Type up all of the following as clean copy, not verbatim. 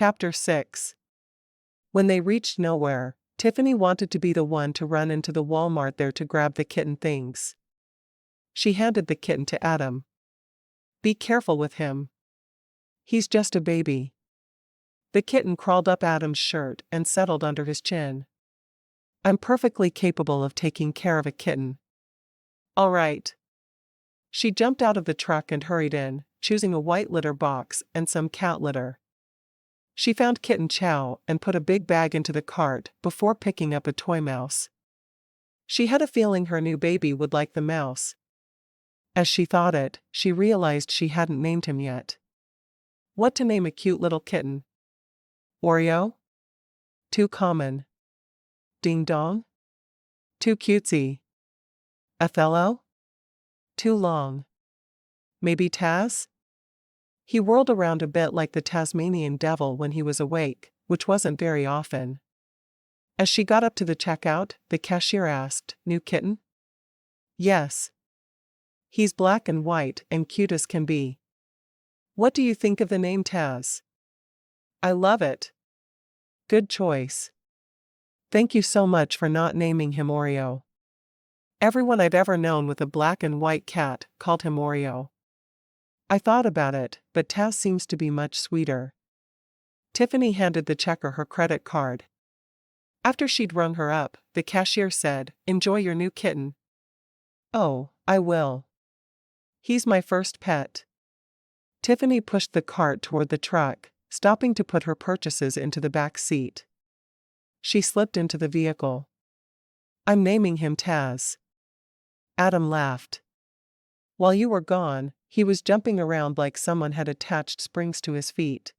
Chapter 6. When they reached nowhere, Tiffani wanted to be the one to run into the Walmart there to grab the kitten things. She handed the kitten to Adam. "Be careful with him. He's just a baby." The kitten crawled up Adam's shirt and settled under his chin. "I'm perfectly capable of taking care of a kitten." "All right." She jumped out of the truck and hurried in, choosing a white litter box and some cat litter. She found Kitten Chow and put a big bag into the cart before picking up a toy mouse. She had a feeling her new baby would like the mouse. As she thought it, she realized she hadn't named him yet. What to name a cute little kitten? Oreo? Too common. Ding Dong? Too cutesy. Othello? Too long. Maybe Taz? He whirled around a bit like the Tasmanian devil when he was awake, which wasn't very often. As she got up to the checkout, the cashier asked, "New kitten?" "Yes. He's black and white and cute as can be." "What do you think of the name Taz?" "I love it." "Good choice. Thank you so much for not naming him Oreo." Everyone I'd ever known with a black and white cat called him Oreo. "I thought about it, but Taz seems to be much sweeter." Tiffani handed the checker her credit card. After she'd rung her up, the cashier said, "Enjoy your new kitten." "Oh, I will. He's my first pet." Tiffani pushed the cart toward the truck, stopping to put her purchases into the back seat. She slipped into the vehicle. "I'm naming him Taz." Adam laughed. "While you were gone, he was jumping around like someone had attached springs to his feet.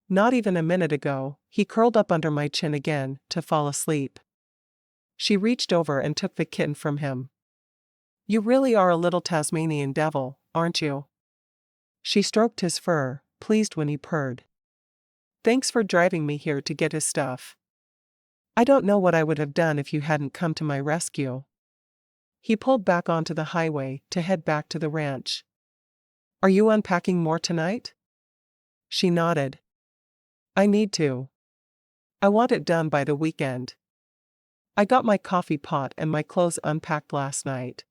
Not even a minute ago, he curled up under my chin again to fall asleep." She reached over and took the kitten from him. "You really are a little Tasmanian devil, aren't you?" She stroked his fur, pleased when he purred. "Thanks for driving me here to get his stuff. I don't know what I would have done if you hadn't come to my rescue." He pulled back onto the highway to head back to the ranch. "Are you unpacking more tonight?" She nodded. "I need to. I want it done by the weekend. I got my coffee pot and my clothes unpacked last night.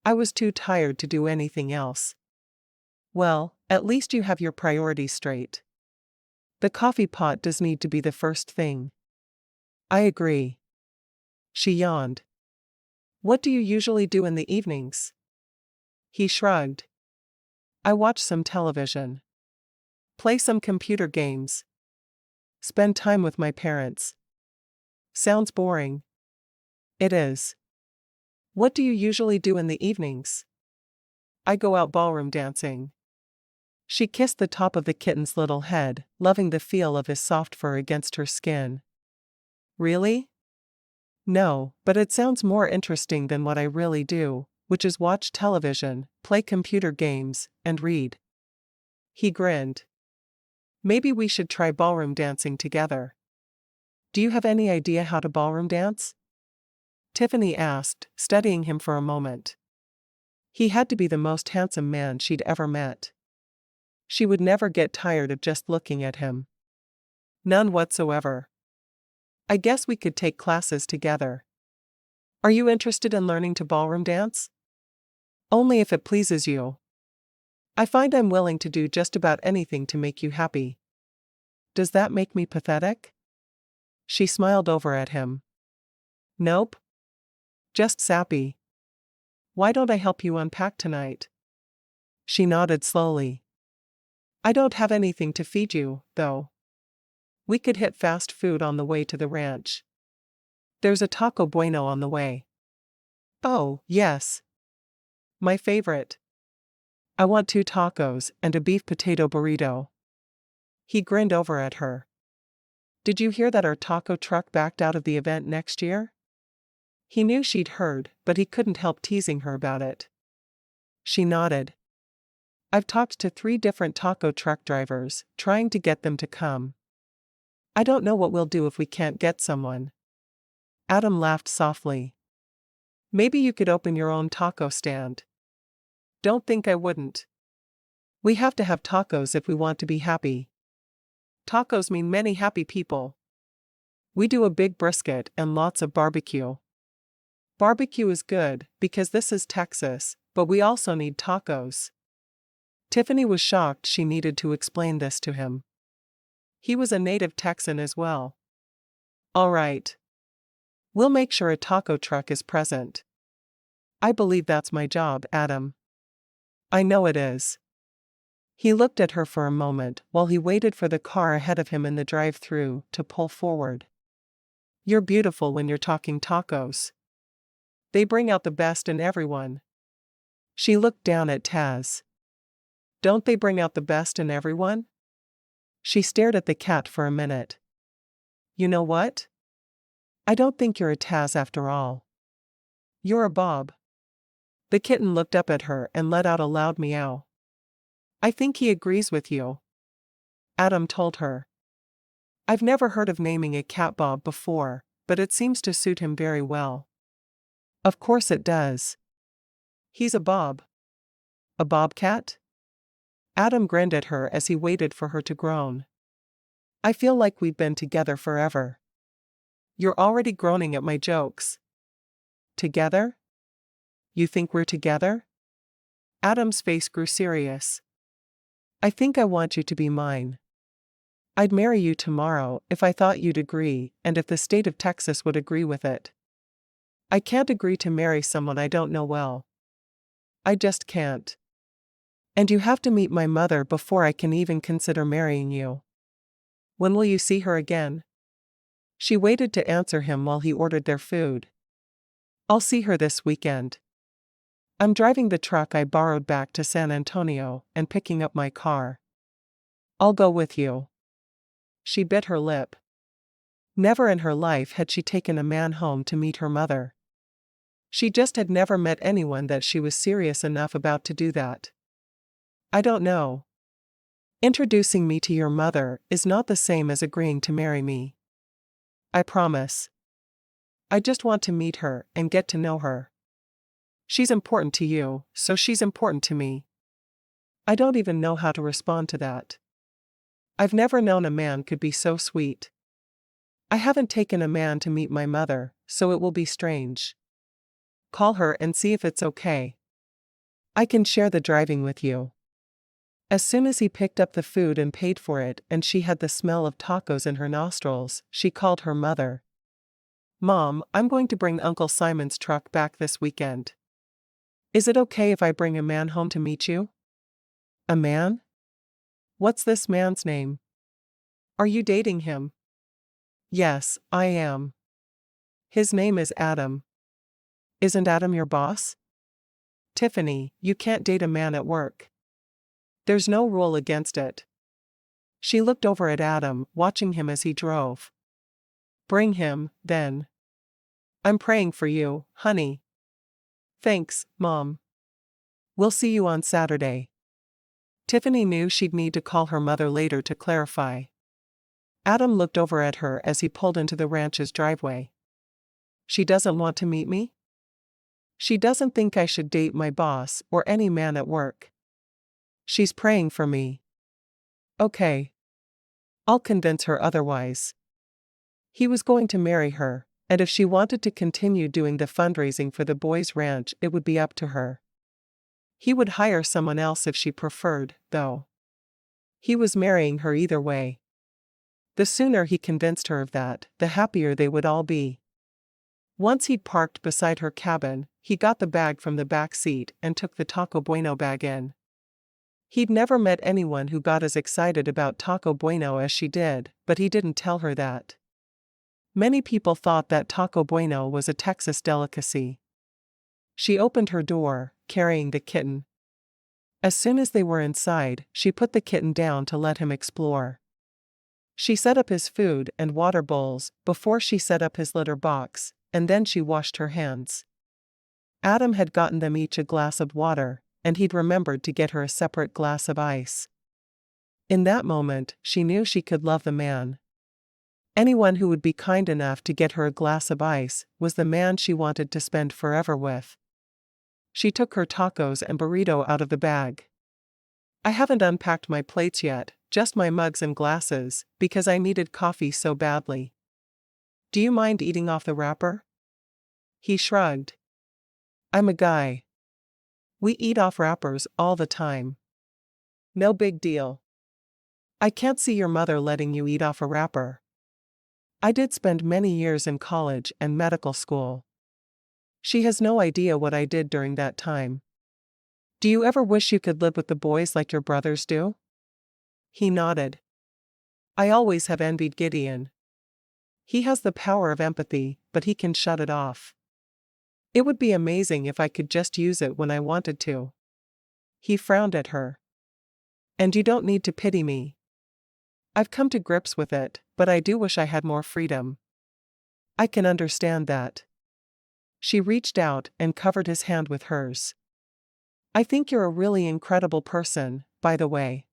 I was too tired to do anything else." "Well, at least you have your priorities straight. The coffee pot does need to be the first thing." "I agree." She yawned. "What do you usually do in the evenings?" He shrugged. "I watch some television. Play some computer games. Spend time with my parents." "Sounds boring." "It is." "What do you usually do in the evenings?" "I go out ballroom dancing." She kissed the top of the kitten's little head, loving the feel of his soft fur against her skin. "Really?" "No, but it sounds more interesting than what I really do, which is watch television, play computer games, and read." He grinned. "Maybe we should try ballroom dancing together." "Do you have any idea how to ballroom dance?" Tiffani asked, studying him for a moment. He had to be the most handsome man she'd ever met. She would never get tired of just looking at him. "None whatsoever. I guess we could take classes together." "Are you interested in learning to ballroom dance?" "Only if it pleases you. I find I'm willing to do just about anything to make you happy." "Does that make me pathetic?" She smiled over at him. "Nope. Just sappy. Why don't I help you unpack tonight?" She nodded slowly. "I don't have anything to feed you, though. We could hit fast food on the way to the ranch. There's a Taco Bueno on the way." "Oh, yes. My favorite. I want 2 tacos and a beef potato burrito." He grinned over at her. "Did you hear that our taco truck backed out of the event next year?" He knew she'd heard, but he couldn't help teasing her about it. She nodded. "I've talked to 3 different taco truck drivers, trying to get them to come. I don't know what we'll do if we can't get someone." Adam laughed softly. "Maybe you could open your own taco stand." "Don't think I wouldn't. We have to have tacos if we want to be happy." Tacos mean many happy people. We do a big brisket and lots of barbecue. Barbecue is good, because this is Texas, but we also need tacos. Tiffani was shocked she needed to explain this to him. He was a native Texan as well. All right. We'll make sure a taco truck is present. I believe that's my job, Adam. I know it is. He looked at her for a moment while he waited for the car ahead of him in the drive-thru to pull forward. You're beautiful when you're talking tacos. They bring out the best in everyone. She looked down at Taz. Don't they bring out the best in everyone? She stared at the cat for a minute. You know what? I don't think you're a Taz after all. You're a Bob. The kitten looked up at her and let out a loud meow. I think he agrees with you, Adam told her. I've never heard of naming a cat Bob before, but it seems to suit him very well. Of course it does. He's a Bob. A bobcat? Adam grinned at her as he waited for her to groan. I feel like we've been together forever. You're already groaning at my jokes. Together? You think we're together? Adam's face grew serious. I think I want you to be mine. I'd marry you tomorrow if I thought you'd agree and if the state of Texas would agree with it. I can't agree to marry someone I don't know well. I just can't. And you have to meet my mother before I can even consider marrying you. When will you see her again? She waited to answer him while he ordered their food. I'll see her this weekend. I'm driving the truck I borrowed back to San Antonio and picking up my car. I'll go with you. She bit her lip. Never in her life had she taken a man home to meet her mother. She just had never met anyone that she was serious enough about to do that. I don't know. Introducing me to your mother is not the same as agreeing to marry me. I promise. I just want to meet her and get to know her. She's important to you, so she's important to me. I don't even know how to respond to that. I've never known a man could be so sweet. I haven't taken a man to meet my mother, so it will be strange. Call her and see if it's okay. I can share the driving with you. As soon as he picked up the food and paid for it and she had the smell of tacos in her nostrils, she called her mother. Mom, I'm going to bring Uncle Simon's truck back this weekend. Is it okay if I bring a man home to meet you? A man? What's this man's name? Are you dating him? Yes, I am. His name is Adam. Isn't Adam your boss? Tiffani, you can't date a man at work. There's no rule against it. She looked over at Adam, watching him as he drove. Bring him, then. I'm praying for you, honey. Thanks, Mom. We'll see you on Saturday. Tiffani knew she'd need to call her mother later to clarify. Adam looked over at her as he pulled into the ranch's driveway. She doesn't want to meet me? She doesn't think I should date my boss or any man at work. She's praying for me. Okay. I'll convince her otherwise. He was going to marry her, and if she wanted to continue doing the fundraising for the boys' ranch, it would be up to her. He would hire someone else if she preferred, though. He was marrying her either way. The sooner he convinced her of that, the happier they would all be. Once he'd parked beside her cabin, he got the bag from the back seat and took the Taco Bueno bag in. He'd never met anyone who got as excited about Taco Bueno as she did, but he didn't tell her that. Many people thought that Taco Bueno was a Texas delicacy. She opened her door, carrying the kitten. As soon as they were inside, she put the kitten down to let him explore. She set up his food and water bowls before she set up his litter box, and then she washed her hands. Adam had gotten them each a glass of water, and he'd remembered to get her a separate glass of ice. In that moment, she knew she could love the man. Anyone who would be kind enough to get her a glass of ice was the man she wanted to spend forever with. She took her tacos and burrito out of the bag. I haven't unpacked my plates yet, just my mugs and glasses, because I needed coffee so badly. Do you mind eating off the wrapper? He shrugged. I'm a guy. We eat off wrappers all the time. No big deal. I can't see your mother letting you eat off a wrapper. I did spend many years in college and medical school. She has no idea what I did during that time. Do you ever wish you could live with the boys like your brothers do? He nodded. I always have envied Gideon. He has the power of empathy, but he can shut it off. It would be amazing if I could just use it when I wanted to. He frowned at her. And you don't need to pity me. I've come to grips with it, but I do wish I had more freedom. I can understand that. She reached out and covered his hand with hers. I think you're a really incredible person, by the way.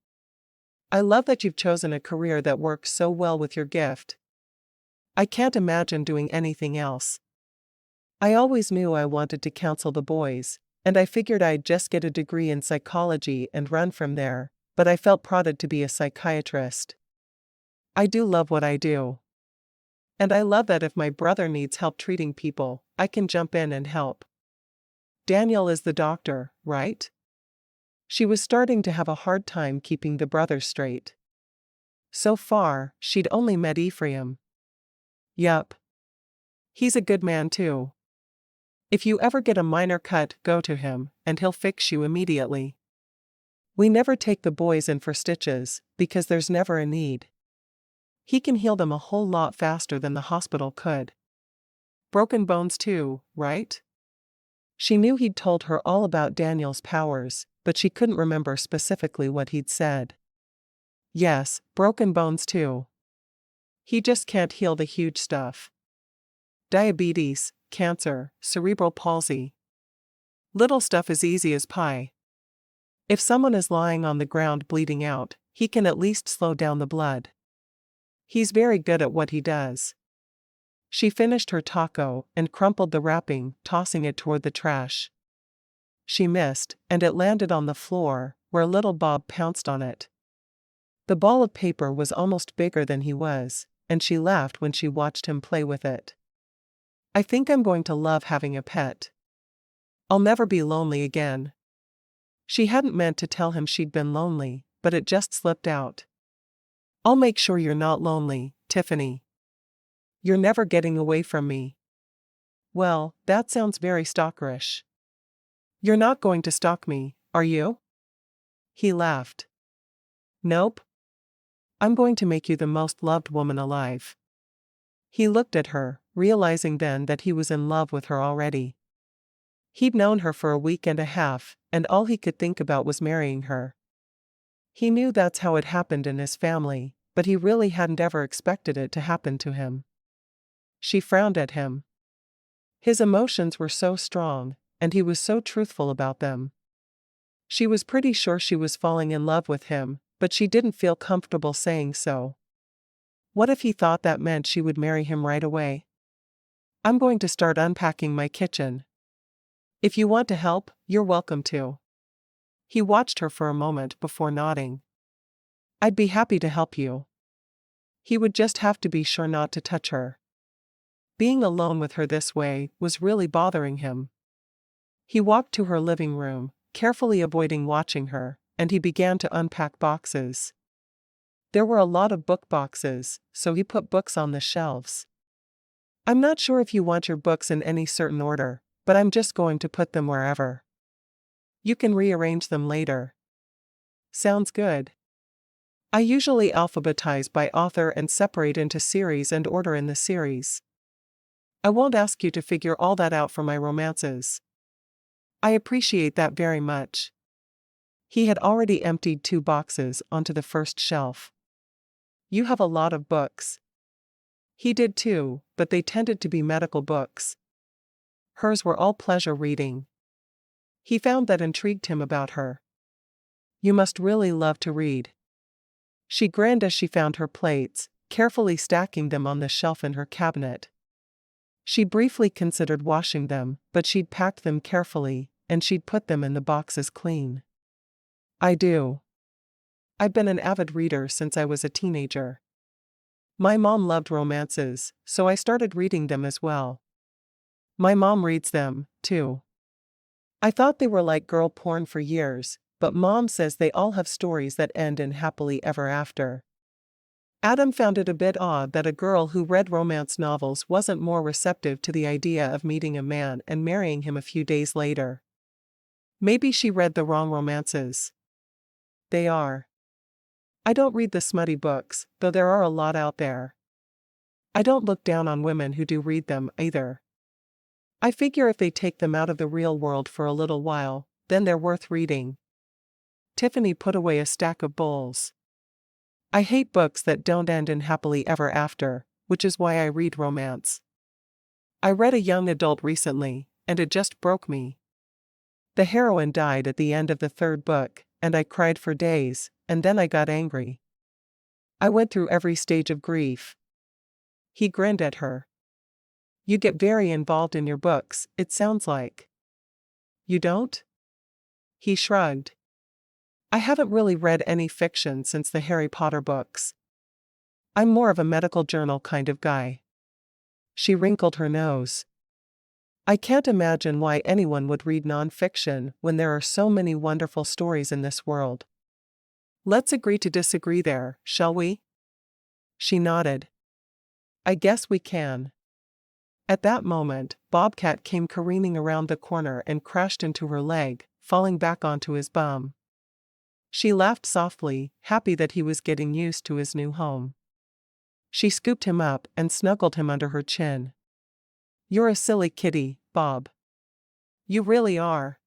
I love that you've chosen a career that works so well with your gift. I can't imagine doing anything else. I always knew I wanted to counsel the boys, and I figured I'd just get a degree in psychology and run from there, but I felt prodded to be a psychiatrist. I do love what I do. And I love that if my brother needs help treating people, I can jump in and help. Daniel is the doctor, right? She was starting to have a hard time keeping the brothers straight. So far, she'd only met Ephraim. Yup. He's a good man too. If you ever get a minor cut, go to him, and he'll fix you immediately. We never take the boys in for stitches, because there's never a need. He can heal them a whole lot faster than the hospital could. Broken bones too, right? She knew he'd told her all about Daniel's powers, but she couldn't remember specifically what he'd said. Yes, broken bones too. He just can't heal the huge stuff. Diabetes, cancer, cerebral palsy. Little stuff is easy as pie. If someone is lying on the ground bleeding out, he can at least slow down the blood. He's very good at what he does. She finished her taco and crumpled the wrapping, tossing it toward the trash. She missed, and it landed on the floor, where little Bob pounced on it. The ball of paper was almost bigger than he was, and she laughed when she watched him play with it. I think I'm going to love having a pet. I'll never be lonely again. She hadn't meant to tell him she'd been lonely, but it just slipped out. I'll make sure you're not lonely, Tiffani. You're never getting away from me. Well, that sounds very stalkerish. You're not going to stalk me, are you? He laughed. Nope. I'm going to make you the most loved woman alive. He looked at her, realizing then that he was in love with her already. He'd known her for a week and a half, and all he could think about was marrying her. He knew that's how it happened in his family, but he really hadn't ever expected it to happen to him. She frowned at him. His emotions were so strong, and he was so truthful about them. She was pretty sure she was falling in love with him, but she didn't feel comfortable saying so. What if he thought that meant she would marry him right away? I'm going to start unpacking my kitchen. If you want to help, you're welcome to. He watched her for a moment before nodding. I'd be happy to help you. He would just have to be sure not to touch her. Being alone with her this way was really bothering him. He walked to her living room, carefully avoiding watching her, and he began to unpack boxes. There were a lot of book boxes, so he put books on the shelves. I'm not sure if you want your books in any certain order, but I'm just going to put them wherever. You can rearrange them later. Sounds good. I usually alphabetize by author and separate into series and order in the series. I won't ask you to figure all that out for my romances. I appreciate that very much. He had already emptied 2 boxes onto the first shelf. You have a lot of books. He did too, but they tended to be medical books. Hers were all pleasure reading. He found that intrigued him about her. You must really love to read. She grinned as she found her plates, carefully stacking them on the shelf in her cabinet. She briefly considered washing them, but she'd packed them carefully, and she'd put them in the boxes clean. I do. I've been an avid reader since I was a teenager. My mom loved romances, so I started reading them as well. My mom reads them, too. I thought they were like girl porn for years, but Mom says they all have stories that end in happily ever after. Adam found it a bit odd that a girl who read romance novels wasn't more receptive to the idea of meeting a man and marrying him a few days later. Maybe she read the wrong romances. They are. I don't read the smutty books, though there are a lot out there. I don't look down on women who do read them, either. I figure if they take them out of the real world for a little while, then they're worth reading. Tiffani put away a stack of bowls. I hate books that don't end in happily ever after, which is why I read romance. I read a young adult recently, and it just broke me. The heroine died at the end of the third book, and I cried for days, and then I got angry. I went through every stage of grief. He grinned at her. You get very involved in your books, it sounds like. You don't? He shrugged. I haven't really read any fiction since the Harry Potter books. I'm more of a medical journal kind of guy. She wrinkled her nose. I can't imagine why anyone would read non-fiction when there are so many wonderful stories in this world. Let's agree to disagree there, shall we? She nodded. I guess we can. At that moment, Bobcat came careening around the corner and crashed into her leg, falling back onto his bum. She laughed softly, happy that he was getting used to his new home. She scooped him up and snuggled him under her chin. You're a silly kitty, Bob. You really are.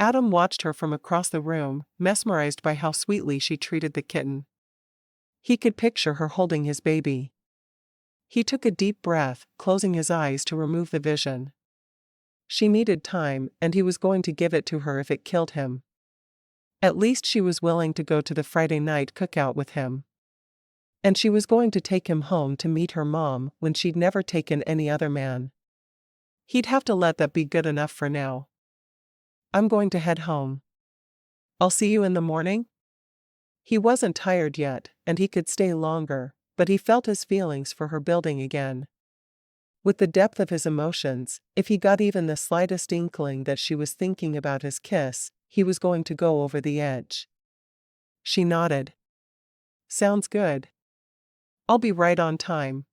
Adam watched her from across the room, mesmerized by how sweetly she treated the kitten. He could picture her holding his baby. He took a deep breath, closing his eyes to remove the vision. She needed time, and he was going to give it to her if it killed him. At least she was willing to go to the Friday night cookout with him. And she was going to take him home to meet her mom when she'd never taken any other man. He'd have to let that be good enough for now. I'm going to head home. I'll see you in the morning? He wasn't tired yet, and he could stay longer, but he felt his feelings for her building again. With the depth of his emotions, if he got even the slightest inkling that she was thinking about his kiss, he was going to go over the edge. She nodded. Sounds good. I'll be right on time.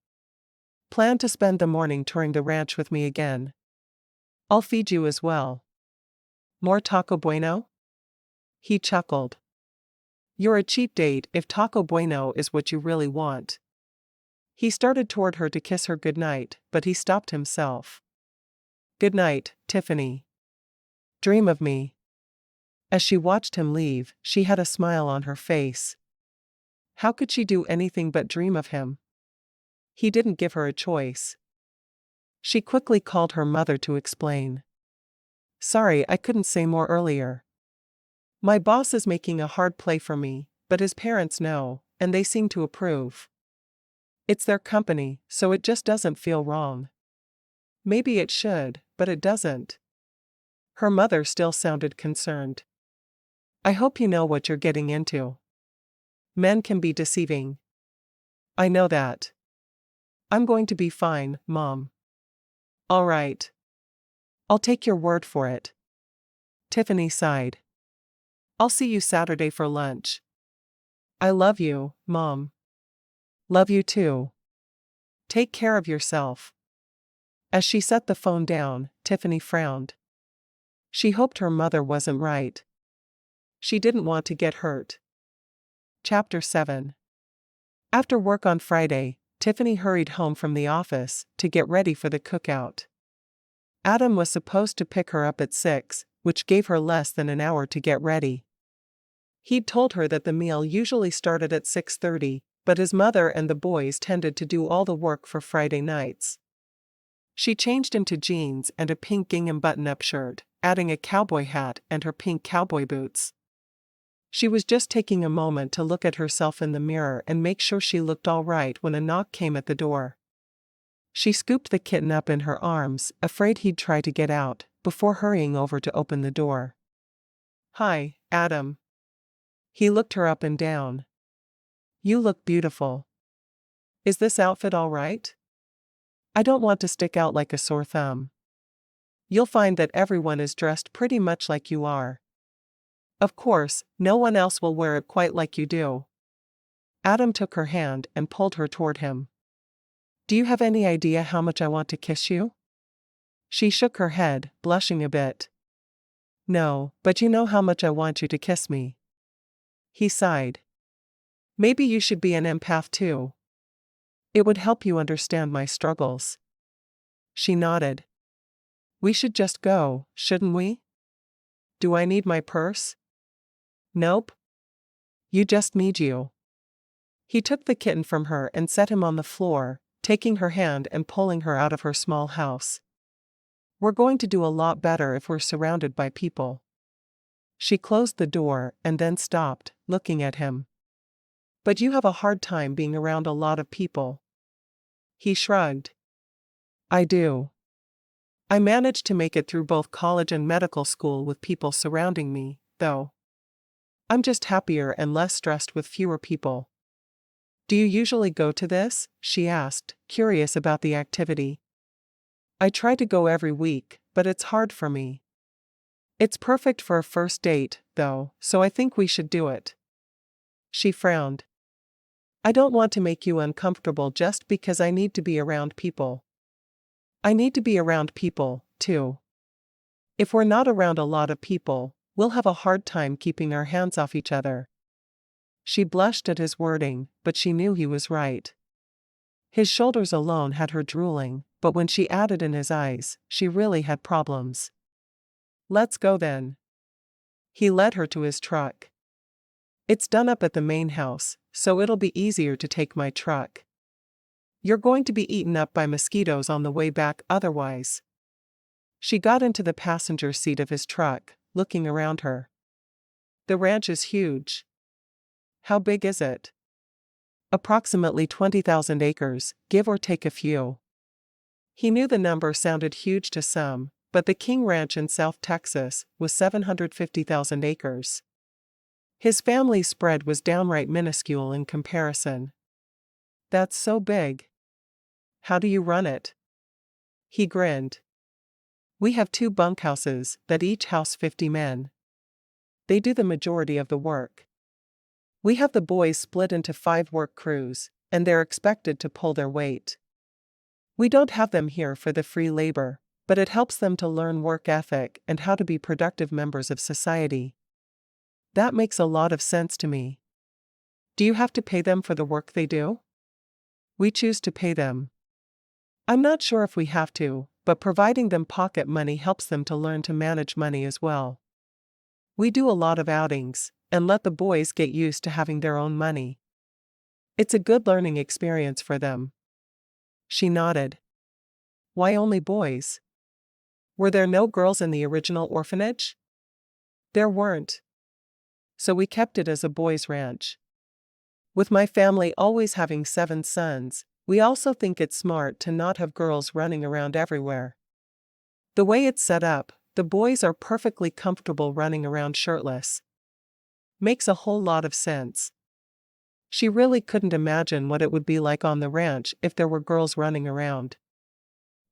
Plan to spend the morning touring the ranch with me again. I'll feed you as well. More Taco Bueno? He chuckled. You're a cheap date if Taco Bueno is what you really want. He started toward her to kiss her goodnight, but he stopped himself. Good night, Tiffani. Dream of me. As she watched him leave, she had a smile on her face. How could she do anything but dream of him? He didn't give her a choice. She quickly called her mother to explain. Sorry, I couldn't say more earlier. My boss is making a hard play for me, but his parents know, and they seem to approve. It's their company, so it just doesn't feel wrong. Maybe it should, but it doesn't. Her mother still sounded concerned. I hope you know what you're getting into. Men can be deceiving. I know that. I'm going to be fine, Mom. All right. I'll take your word for it. Tiffani sighed. I'll see you Saturday for lunch. I love you, Mom. Love you too. Take care of yourself. As she set the phone down, Tiffani frowned. She hoped her mother wasn't right. She didn't want to get hurt. Chapter 7. After work on Friday, Tiffani hurried home from the office to get ready for the cookout. Adam was supposed to pick her up at 6, which gave her less than an hour to get ready. He'd told her that the meal usually started at 6:30, but his mother and the boys tended to do all the work for Friday nights. She changed into jeans and a pink gingham button-up shirt, adding a cowboy hat and her pink cowboy boots. She was just taking a moment to look at herself in the mirror and make sure she looked all right when a knock came at the door. She scooped the kitten up in her arms, afraid he'd try to get out, before hurrying over to open the door. Hi, Adam. He looked her up and down. You look beautiful. Is this outfit all right? I don't want to stick out like a sore thumb. You'll find that everyone is dressed pretty much like you are. Of course, no one else will wear it quite like you do. Adam took her hand and pulled her toward him. Do you have any idea how much I want to kiss you? She shook her head, blushing a bit. No, but you know how much I want you to kiss me. He sighed. Maybe you should be an empath too. It would help you understand my struggles. She nodded. We should just go, shouldn't we? Do I need my purse? Nope. You just need you. He took the kitten from her and set him on the floor, taking her hand and pulling her out of her small house. We're going to do a lot better if we're surrounded by people. She closed the door and then stopped, looking at him. But you have a hard time being around a lot of people. He shrugged. I do. I managed to make it through both college and medical school with people surrounding me, though. I'm just happier and less stressed with fewer people. Do you usually go to this? She asked, curious about the activity. I try to go every week, but it's hard for me. It's perfect for a first date, though, so I think we should do it. She frowned. I don't want to make you uncomfortable just because I need to be around people. I need to be around people, too. If we're not around a lot of people, we'll have a hard time keeping our hands off each other. She blushed at his wording, but she knew he was right. His shoulders alone had her drooling, but when she added in his eyes, she really had problems. Let's go then. He led her to his truck. It's done up at the main house, so it'll be easier to take my truck. You're going to be eaten up by mosquitoes on the way back otherwise. She got into the passenger seat of his truck, looking around her. The ranch is huge. How big is it? Approximately 20,000 acres, give or take a few. He knew the number sounded huge to some, but the King Ranch in South Texas was 750,000 acres. His family's spread was downright minuscule in comparison. That's so big. How do you run it? He grinned. We have 2 bunkhouses that each house 50 men. They do the majority of the work. We have the boys split into 5 work crews, and they're expected to pull their weight. We don't have them here for the free labor, but it helps them to learn work ethic and how to be productive members of society. That makes a lot of sense to me. Do you have to pay them for the work they do? We choose to pay them. I'm not sure if we have to, but providing them pocket money helps them to learn to manage money as well. We do a lot of outings, and let the boys get used to having their own money. It's a good learning experience for them. She nodded. Why only boys? Were there no girls in the original orphanage? There weren't. So we kept it as a boys' ranch. With my family always having 7 sons, we also think it's smart to not have girls running around everywhere. The way it's set up, the boys are perfectly comfortable running around shirtless. Makes a whole lot of sense. She really couldn't imagine what it would be like on the ranch if there were girls running around.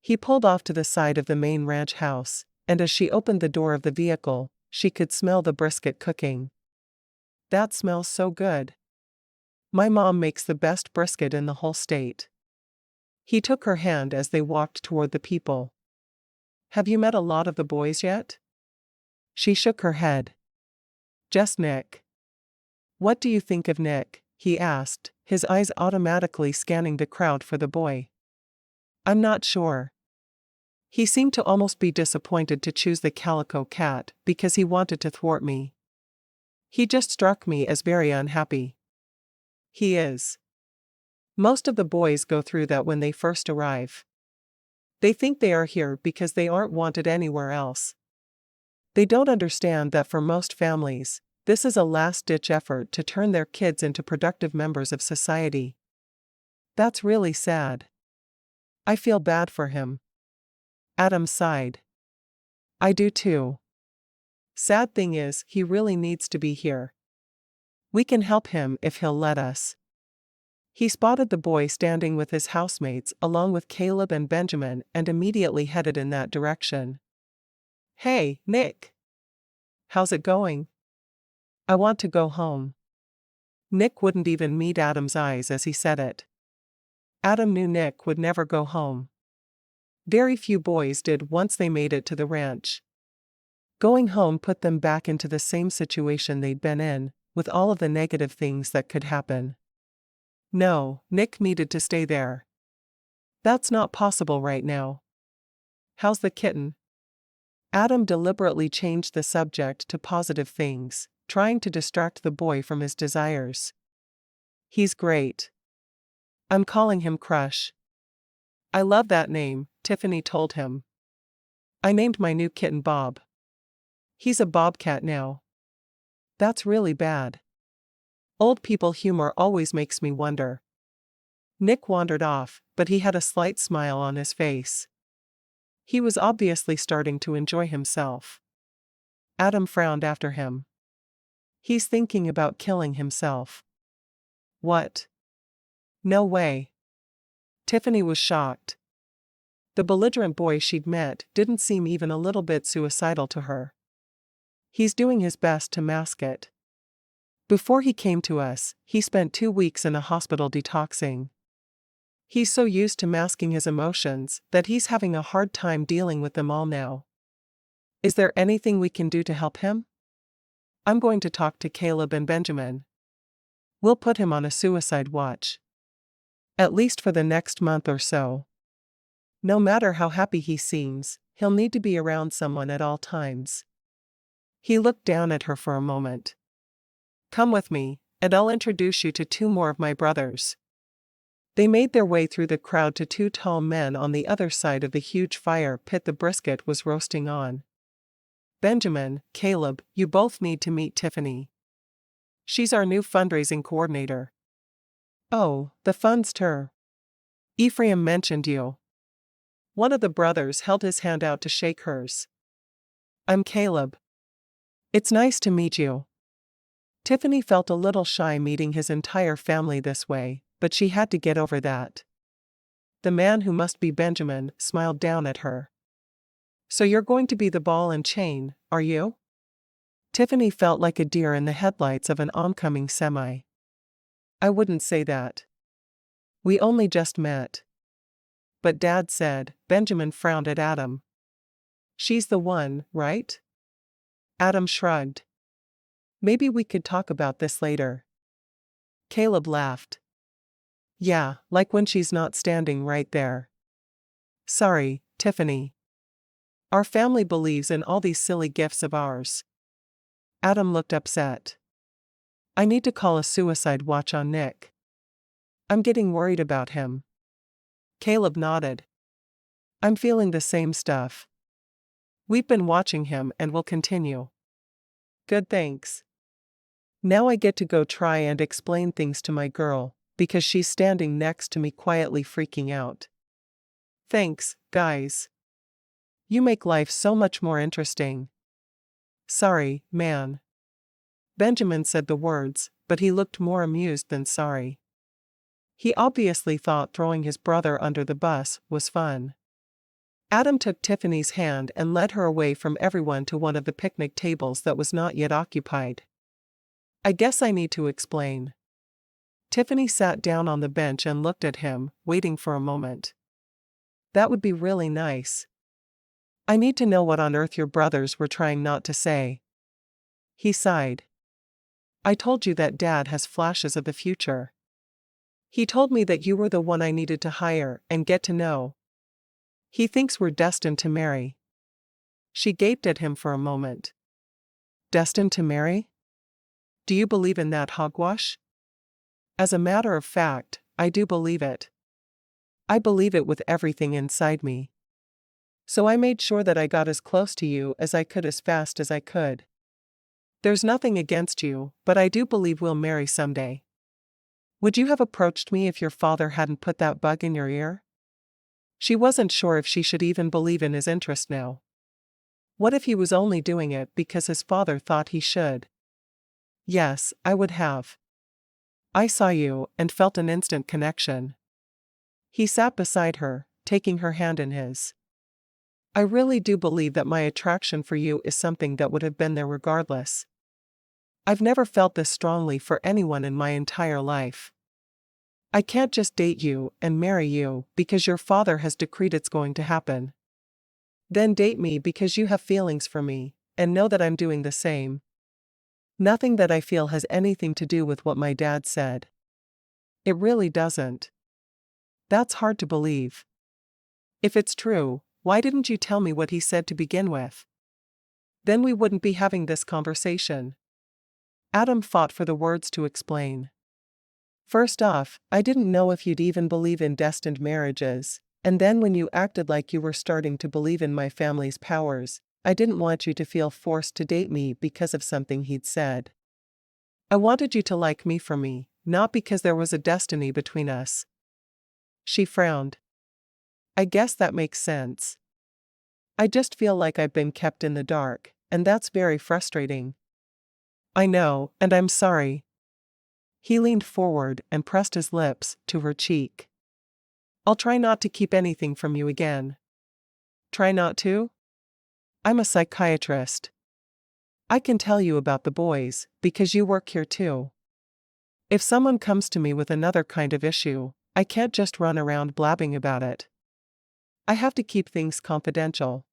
He pulled off to the side of the main ranch house, and as she opened the door of the vehicle, she could smell the brisket cooking. That smells so good. My mom makes the best brisket in the whole state. He took her hand as they walked toward the people. Have you met a lot of the boys yet? She shook her head. Just Nick. What do you think of Nick? He asked, his eyes automatically scanning the crowd for the boy. I'm not sure. He seemed to almost be disappointed to choose the calico cat because he wanted to thwart me. He just struck me as very unhappy. He is. Most of the boys go through that when they first arrive. They think they are here because they aren't wanted anywhere else. They don't understand that for most families, this is a last-ditch effort to turn their kids into productive members of society. That's really sad. I feel bad for him. Adam sighed. I do too. Sad thing is, he really needs to be here. We can help him if he'll let us. He spotted the boy standing with his housemates along with Caleb and Benjamin and immediately headed in that direction. Hey, Nick! How's it going? I want to go home. Nick wouldn't even meet Adam's eyes as he said it. Adam knew Nick would never go home. Very few boys did once they made it to the ranch. Going home put them back into the same situation they'd been in, with all of the negative things that could happen. No, Nick needed to stay there. That's not possible right now. How's the kitten? Adam deliberately changed the subject to positive things, trying to distract the boy from his desires. He's great. I'm calling him Crush. I love that name, Tiffani told him. I named my new kitten Bob. He's a bobcat now. That's really bad. Old people humor always makes me wonder. Nick wandered off, but he had a slight smile on his face. He was obviously starting to enjoy himself. Adam frowned after him. He's thinking about killing himself. What? No way. Tiffani was shocked. The belligerent boy she'd met didn't seem even a little bit suicidal to her. He's doing his best to mask it. Before he came to us, he spent 2 weeks in a hospital detoxing. He's so used to masking his emotions that he's having a hard time dealing with them all now. Is there anything we can do to help him? I'm going to talk to Caleb and Benjamin. We'll put him on a suicide watch. At least for the next month or so. No matter how happy he seems, he'll need to be around someone at all times. He looked down at her for a moment. Come with me, and I'll introduce you to 2 more of my brothers. They made their way through the crowd to 2 tall men on the other side of the huge fire pit the brisket was roasting on. Benjamin, Caleb, you both need to meet Tiffani. She's our new fundraising coordinator. Oh, the fun's her. Ephraim mentioned you. One of the brothers held his hand out to shake hers. I'm Caleb. It's nice to meet you. Tiffani felt a little shy meeting his entire family this way, but she had to get over that. The man who must be Benjamin smiled down at her. So you're going to be the ball and chain, are you? Tiffani felt like a deer in the headlights of an oncoming semi. I wouldn't say that. We only just met. But Dad said. Benjamin frowned at Adam. She's the one, right? Adam shrugged. Maybe we could talk about this later. Caleb laughed. Yeah, like when she's not standing right there. Sorry, Tiffani. Our family believes in all these silly gifts of ours. Adam looked upset. I need to call a suicide watch on Nick. I'm getting worried about him. Caleb nodded. I'm feeling the same stuff. We've been watching him and will continue. Good, thanks. Now I get to go try and explain things to my girl, because she's standing next to me quietly freaking out. Thanks, guys. You make life so much more interesting. Sorry, man. Benjamin said the words, but he looked more amused than sorry. He obviously thought throwing his brother under the bus was fun. Adam took Tiffani's hand and led her away from everyone to one of the picnic tables that was not yet occupied. I guess I need to explain. Tiffani sat down on the bench and looked at him, waiting for a moment. That would be really nice. I need to know what on earth your brothers were trying not to say. He sighed. I told you that Dad has flashes of the future. He told me that you were the one I needed to hire and get to know. He thinks we're destined to marry. She gaped at him for a moment. Destined to marry? Do you believe in that hogwash? As a matter of fact, I do believe it. I believe it with everything inside me. So I made sure that I got as close to you as I could as fast as I could. There's nothing against you, but I do believe we'll marry someday. Would you have approached me if your father hadn't put that bug in your ear? She wasn't sure if she should even believe in his interest now. What if he was only doing it because his father thought he should? Yes, I would have. I saw you and felt an instant connection. He sat beside her, taking her hand in his. I really do believe that my attraction for you is something that would have been there regardless. I've never felt this strongly for anyone in my entire life. I can't just date you and marry you because your father has decreed it's going to happen. Then date me because you have feelings for me, and know that I'm doing the same. Nothing that I feel has anything to do with what my dad said. It really doesn't. That's hard to believe. If it's true, why didn't you tell me what he said to begin with? Then we wouldn't be having this conversation. Adam fought for the words to explain. First off, I didn't know if you'd even believe in destined marriages, and then when you acted like you were starting to believe in my family's powers, I didn't want you to feel forced to date me because of something he'd said. I wanted you to like me for me, not because there was a destiny between us. She frowned. I guess that makes sense. I just feel like I've been kept in the dark, and that's very frustrating. I know, and I'm sorry. He leaned forward and pressed his lips to her cheek. I'll try not to keep anything from you again. Try not to? I'm a psychiatrist. I can tell you about the boys, because you work here too. If someone comes to me with another kind of issue, I can't just run around blabbing about it. I have to keep things confidential.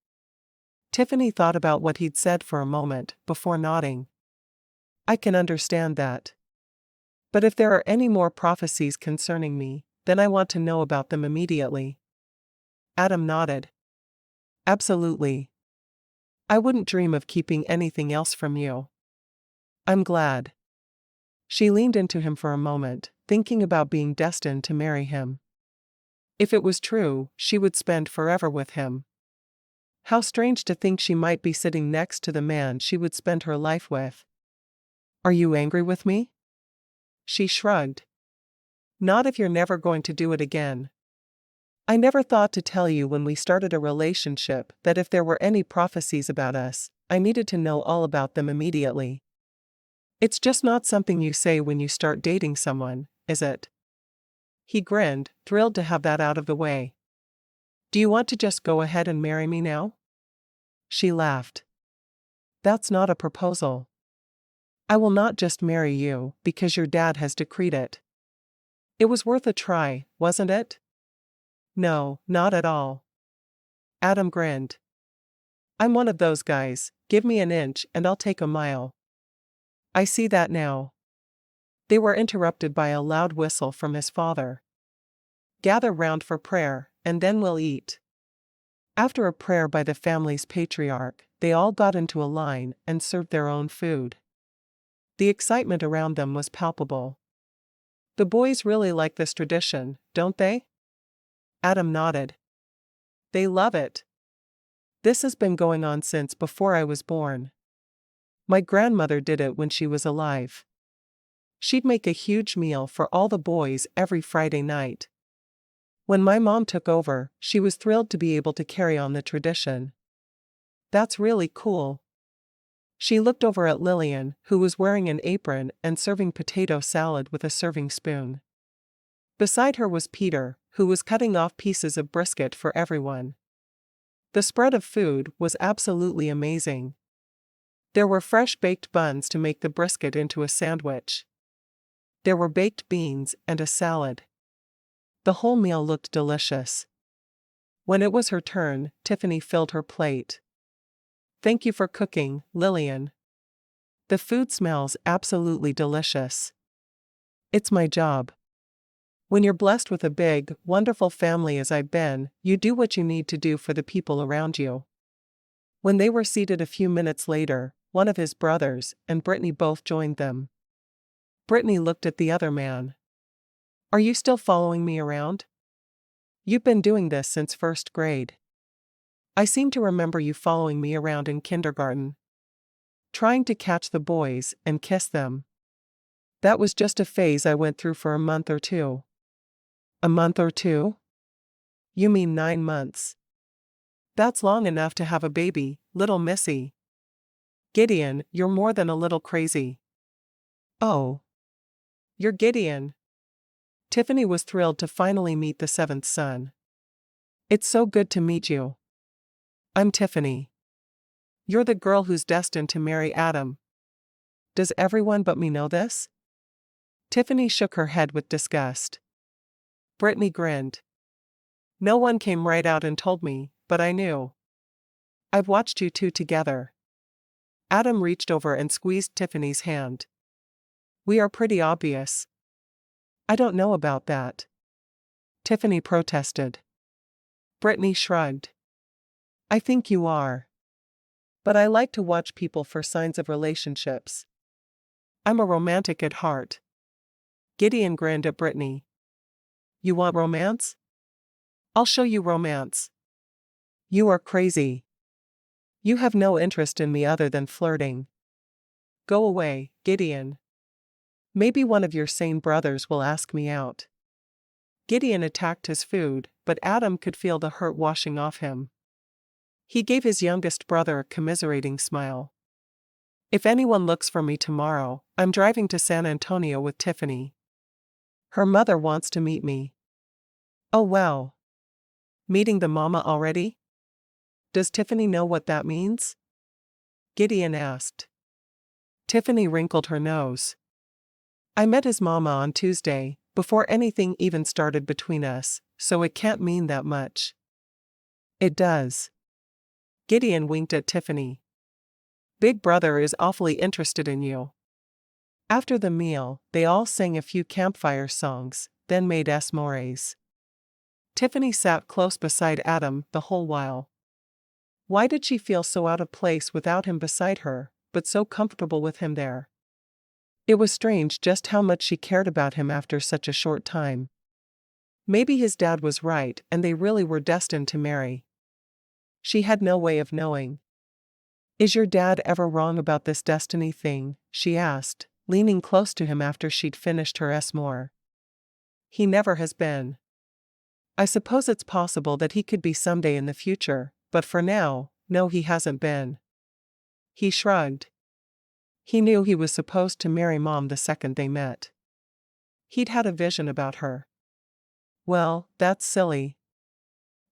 Tiffani thought about what he'd said for a moment before nodding. I can understand that. But if there are any more prophecies concerning me, then I want to know about them immediately. Adam nodded. Absolutely. I wouldn't dream of keeping anything else from you. I'm glad. She leaned into him for a moment, thinking about being destined to marry him. If it was true, she would spend forever with him. How strange to think she might be sitting next to the man she would spend her life with. Are you angry with me? She shrugged. Not if you're never going to do it again. I never thought to tell you when we started a relationship that if there were any prophecies about us, I needed to know all about them immediately. It's just not something you say when you start dating someone, is it? He grinned, thrilled to have that out of the way. Do you want to just go ahead and marry me now? She laughed. That's not a proposal. I will not just marry you because your dad has decreed it. It was worth a try, wasn't it? No, not at all. Adam grinned. I'm one of those guys, give me an inch and I'll take a mile. I see that now. They were interrupted by a loud whistle from his father. Gather round for prayer, and then we'll eat. After a prayer by the family's patriarch, they all got into a line and served their own food. The excitement around them was palpable. The boys really like this tradition, don't they? Adam nodded. They love it. This has been going on since before I was born. My grandmother did it when she was alive. She'd make a huge meal for all the boys every Friday night. When my mom took over, she was thrilled to be able to carry on the tradition. That's really cool. She looked over at Lillian, who was wearing an apron and serving potato salad with a serving spoon. Beside her was Peter, who was cutting off pieces of brisket for everyone. The spread of food was absolutely amazing. There were fresh baked buns to make the brisket into a sandwich. There were baked beans and a salad. The whole meal looked delicious. When it was her turn, Tiffani filled her plate. Thank you for cooking, Lillian. The food smells absolutely delicious. It's my job. When you're blessed with a big, wonderful family as I've been, you do what you need to do for the people around you. When they were seated a few minutes later, one of his brothers and Brittany both joined them. Brittany looked at the other man. Are you still following me around? You've been doing this since first grade. I seem to remember you following me around in kindergarten. Trying to catch the boys and kiss them. That was just a phase I went through for a month or two. A month or two? You mean 9 months. That's long enough to have a baby, little missy. Gideon, you're more than a little crazy. Oh, you're Gideon. Tiffani was thrilled to finally meet the seventh son. It's so good to meet you. I'm Tiffani. You're the girl who's destined to marry Adam. Does everyone but me know this? Tiffani shook her head with disgust. Brittany grinned. No one came right out and told me, but I knew. I've watched you two together. Adam reached over and squeezed Tiffany's hand. We are pretty obvious. I don't know about that. Tiffani protested. Brittany shrugged. I think you are. But I like to watch people for signs of relationships. I'm a romantic at heart. Gideon grinned at Brittany. You want romance? I'll show you romance. You are crazy. You have no interest in me other than flirting. Go away, Gideon. Maybe one of your sane brothers will ask me out. Gideon attacked his food, but Adam could feel the hurt washing off him. He gave his youngest brother a commiserating smile. If anyone looks for me tomorrow, I'm driving to San Antonio with Tiffani. Her mother wants to meet me. Oh wow. Meeting the mama already? Does Tiffani know what that means? Gideon asked. Tiffani wrinkled her nose. I met his mama on Tuesday, before anything even started between us, so it can't mean that much. It does. Gideon winked at Tiffani. Big brother is awfully interested in you. After the meal, they all sang a few campfire songs, then made s'mores. Tiffani sat close beside Adam the whole while. Why did she feel so out of place without him beside her, but so comfortable with him there? It was strange just how much she cared about him after such a short time. Maybe his dad was right and they really were destined to marry. She had no way of knowing. Is your dad ever wrong about this destiny thing? She asked, leaning close to him after she'd finished her s'more. He never has been. I suppose it's possible that he could be someday in the future, but for now, no, he hasn't been. He shrugged. He knew he was supposed to marry Mom the second they met. He'd had a vision about her. Well, that's silly.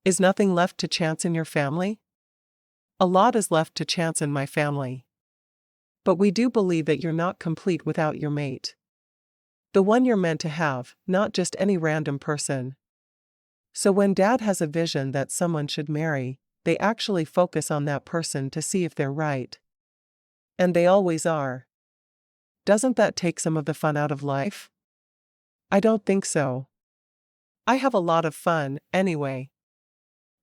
Is nothing left to chance in your family? A lot is left to chance in my family. But we do believe that you're not complete without your mate. The one you're meant to have, not just any random person. So when Dad has a vision that someone should marry, they actually focus on that person to see if they're right. And they always are. Doesn't that take some of the fun out of life? I don't think so. I have a lot of fun, anyway.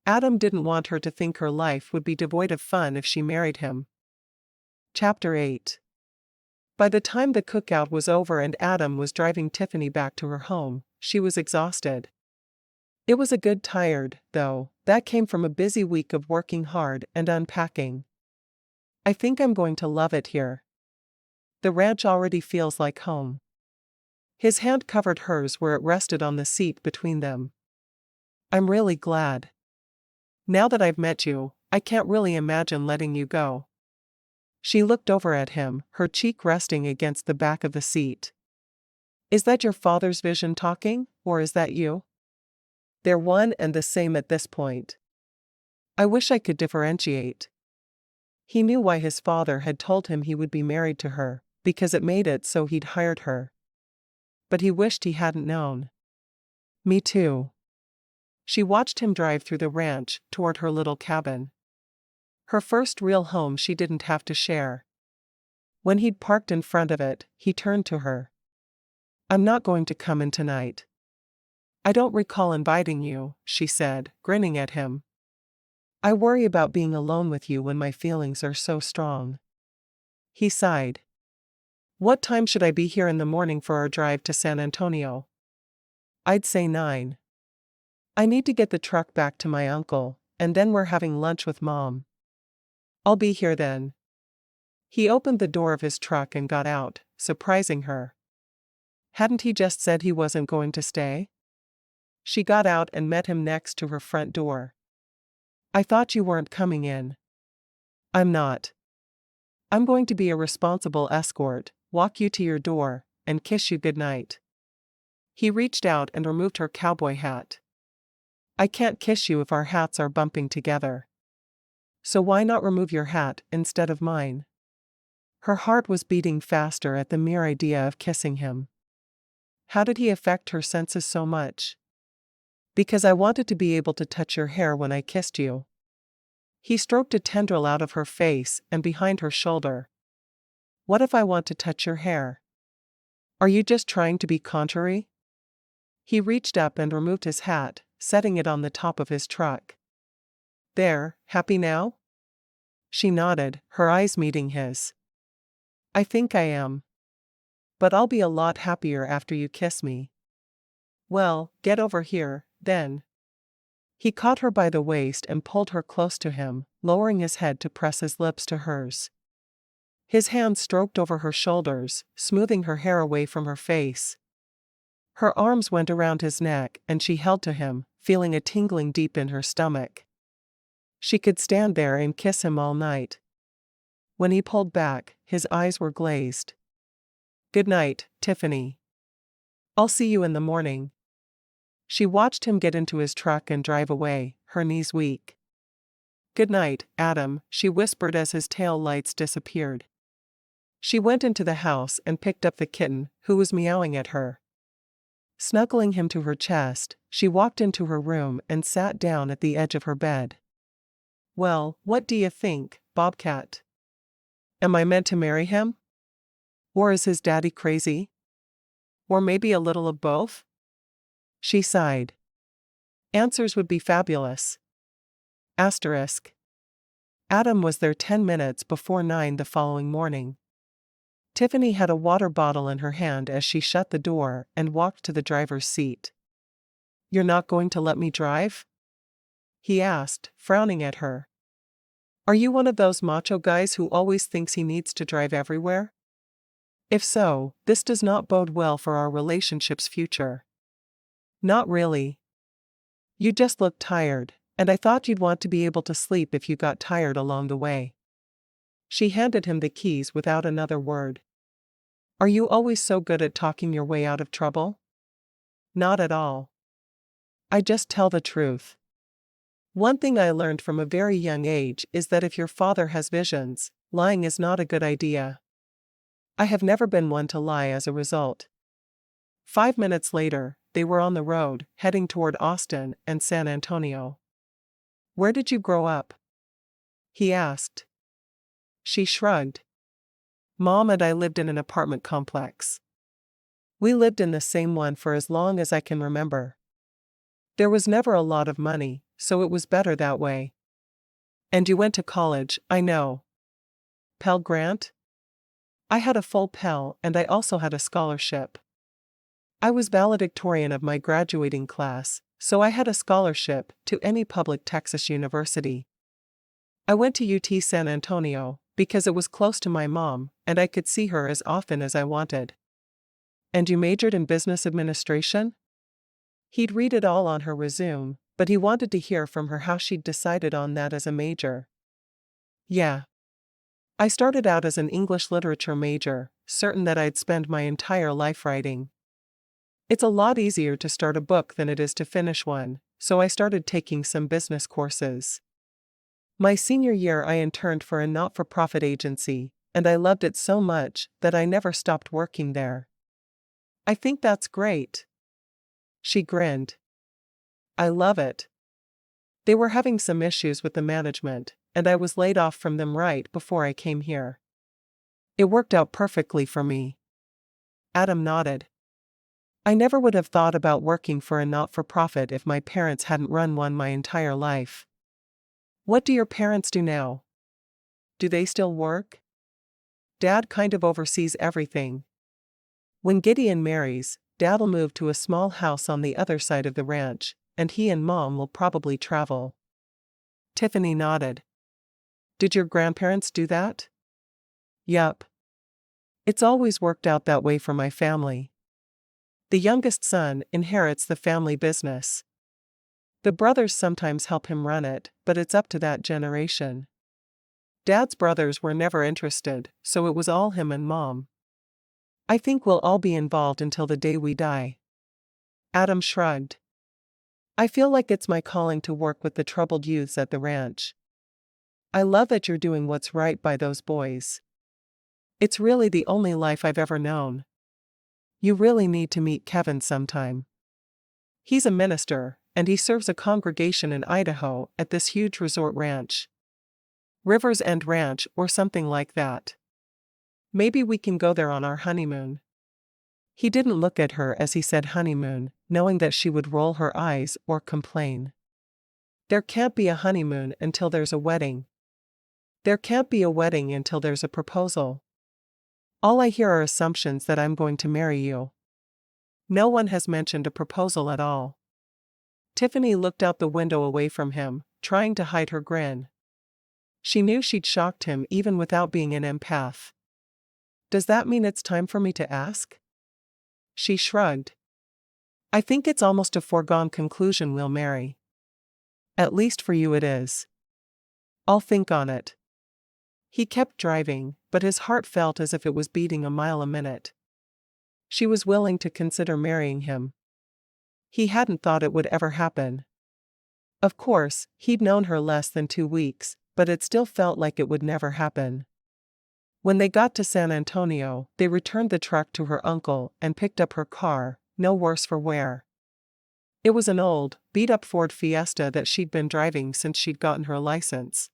Adam didn't want her to think her life would be devoid of fun if she married him. Chapter 8. By the time the cookout was over and Adam was driving Tiffani back to her home, she was exhausted. It was a good tired, though, that came from a busy week of working hard and unpacking. I think I'm going to love it here. The ranch already feels like home. His hand covered hers where it rested on the seat between them. I'm really glad. Now that I've met you, I can't really imagine letting you go. She looked over at him, her cheek resting against the back of the seat. Is that your father's vision talking, or is that you? They're one and the same at this point. I wish I could differentiate. He knew why his father had told him he would be married to her, because it made it so he'd hired her. But he wished he hadn't known. Me too. She watched him drive through the ranch, toward her little cabin. Her first real home she didn't have to share. When he'd parked in front of it, he turned to her. I'm not going to come in tonight. I don't recall inviting you, she said, grinning at him. I worry about being alone with you when my feelings are so strong. He sighed. What time should I be here in the morning for our drive to San Antonio? I'd say 9. I need to get the truck back to my uncle, and then we're having lunch with Mom. I'll be here then. He opened the door of his truck and got out, surprising her. Hadn't he just said he wasn't going to stay? She got out and met him next to her front door. I thought you weren't coming in. I'm not. I'm going to be a responsible escort, walk you to your door, and kiss you goodnight. He reached out and removed her cowboy hat. I can't kiss you if our hats are bumping together. So why not remove your hat instead of mine? Her heart was beating faster at the mere idea of kissing him. How did he affect her senses so much? Because I wanted to be able to touch your hair when I kissed you. He stroked a tendril out of her face and behind her shoulder. What if I want to touch your hair? Are you just trying to be contrary? He reached up and removed his hat, setting it on the top of his truck. There, happy now? She nodded, her eyes meeting his. I think I am. But I'll be a lot happier after you kiss me. Well, get over here, then. He caught her by the waist and pulled her close to him, lowering his head to press his lips to hers. His hands stroked over her shoulders, smoothing her hair away from her face. Her arms went around his neck and she held to him, feeling a tingling deep in her stomach. She could stand there and kiss him all night. When he pulled back, his eyes were glazed. Good night, Tiffani. I'll see you in the morning. She watched him get into his truck and drive away, her knees weak. Good night, Adam, she whispered as his tail lights disappeared. She went into the house and picked up the kitten, who was meowing at her. Snuggling him to her chest, she walked into her room and sat down at the edge of her bed. Well, what do you think, Bobcat? Am I meant to marry him? Or is his daddy crazy? Or maybe a little of both? She sighed. Answers would be fabulous. Asterisk. Adam was there 10 minutes before 9 the following morning. Tiffani had a water bottle in her hand as she shut the door and walked to the driver's seat. You're not going to let me drive? He asked, frowning at her. Are you one of those macho guys who always thinks he needs to drive everywhere? If so, this does not bode well for our relationship's future. Not really. You just look tired, and I thought you'd want to be able to sleep if you got tired along the way. She handed him the keys without another word. Are you always so good at talking your way out of trouble? Not at all. I just tell the truth. One thing I learned from a very young age is that if your father has visions, lying is not a good idea. I have never been one to lie as a result. 5 minutes later, they were on the road, heading toward Austin and San Antonio. Where did you grow up? He asked. She shrugged. Mom and I lived in an apartment complex. We lived in the same one for as long as I can remember. There was never a lot of money, so it was better that way. And you went to college, I know. Pell Grant? I had a full Pell and I also had a scholarship. I was valedictorian of my graduating class, so I had a scholarship to any public Texas university. I went to UT San Antonio because it was close to my mom and I could see her as often as I wanted. And you majored in business administration? He'd read it all on her resume, but he wanted to hear from her how she'd decided on that as a major. Yeah. I started out as an English literature major, certain that I'd spend my entire life writing. It's a lot easier to start a book than it is to finish one, so I started taking some business courses. My senior year I interned for a not-for-profit agency, and I loved it so much that I never stopped working there. I think that's great. She grinned. I love it. They were having some issues with the management, and I was laid off from them right before I came here. It worked out perfectly for me. Adam nodded. I never would have thought about working for a not-for-profit if my parents hadn't run one my entire life. What do your parents do now? Do they still work? Dad kind of oversees everything. When Gideon marries, Dad'll move to a small house on the other side of the ranch, and he and Mom will probably travel. Tiffani nodded. Did your grandparents do that? Yup. It's always worked out that way for my family. The youngest son inherits the family business. The brothers sometimes help him run it, but it's up to that generation. Dad's brothers were never interested, so it was all him and Mom. I think we'll all be involved until the day we die. Adam shrugged. I feel like it's my calling to work with the troubled youths at the ranch. I love that you're doing what's right by those boys. It's really the only life I've ever known. You really need to meet Kevin sometime. He's a minister, and he serves a congregation in Idaho at this huge resort ranch. Rivers End Ranch or something like that. Maybe we can go there on our honeymoon. He didn't look at her as he said honeymoon, knowing that she would roll her eyes or complain. There can't be a honeymoon until there's a wedding. There can't be a wedding until there's a proposal. All I hear are assumptions that I'm going to marry you. No one has mentioned a proposal at all. Tiffani looked out the window away from him, trying to hide her grin. She knew she'd shocked him even without being an empath. Does that mean it's time for me to ask? She shrugged. I think it's almost a foregone conclusion we'll marry. At least for you it is. I'll think on it. He kept driving, but his heart felt as if it was beating a mile a minute. She was willing to consider marrying him. He hadn't thought it would ever happen. Of course, he'd known her less than 2 weeks, but it still felt like it would never happen. When they got to San Antonio, they returned the truck to her uncle and picked up her car, no worse for wear. It was an old, beat-up Ford Fiesta that she'd been driving since she'd gotten her license.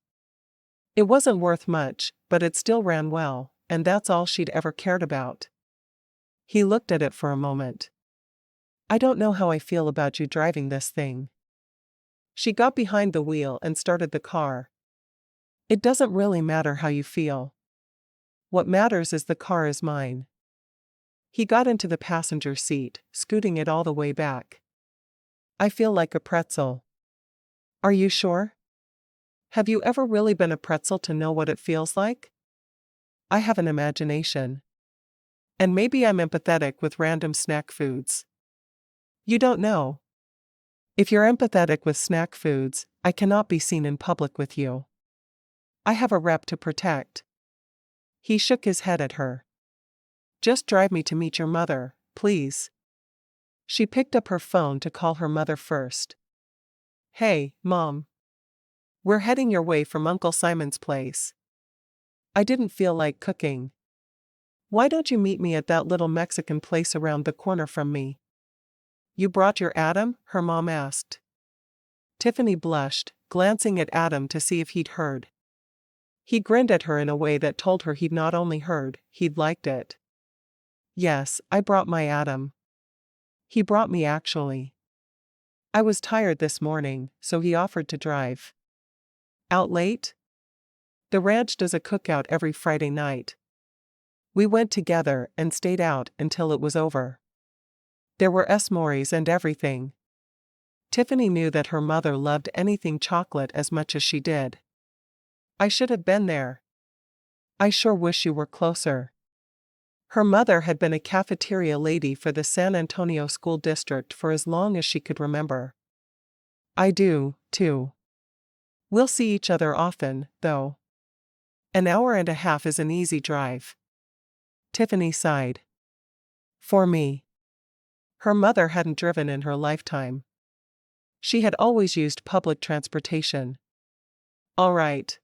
It wasn't worth much, but it still ran well, and that's all she'd ever cared about. He looked at it for a moment. I don't know how I feel about you driving this thing. She got behind the wheel and started the car. It doesn't really matter how you feel. What matters is the car is mine. He got into the passenger seat, scooting it all the way back. I feel like a pretzel. Are you sure? Have you ever really been a pretzel to know what it feels like? I have an imagination. And maybe I'm empathetic with random snack foods. You don't know. If you're empathetic with snack foods, I cannot be seen in public with you. I have a rep to protect. He shook his head at her. Just drive me to meet your mother, please. She picked up her phone to call her mother first. Hey, Mom. We're heading your way from Uncle Simon's place. I didn't feel like cooking. Why don't you meet me at that little Mexican place around the corner from me? You brought your Adam? Her mom asked. Tiffani blushed, glancing at Adam to see if he'd heard. He grinned at her in a way that told her he'd not only heard, he'd liked it. Yes, I brought my Adam. He brought me actually. I was tired this morning, so he offered to drive. Out late? The ranch does a cookout every Friday night. We went together and stayed out until it was over. There were s'mores and everything. Tiffani knew that her mother loved anything chocolate as much as she did. I should have been there. I sure wish you were closer. Her mother had been a cafeteria lady for the San Antonio School District for as long as she could remember. I do, too. We'll see each other often, though. An hour and a half is an easy drive. Tiffani sighed. For me. Her mother hadn't driven in her lifetime. She had always used public transportation. All right.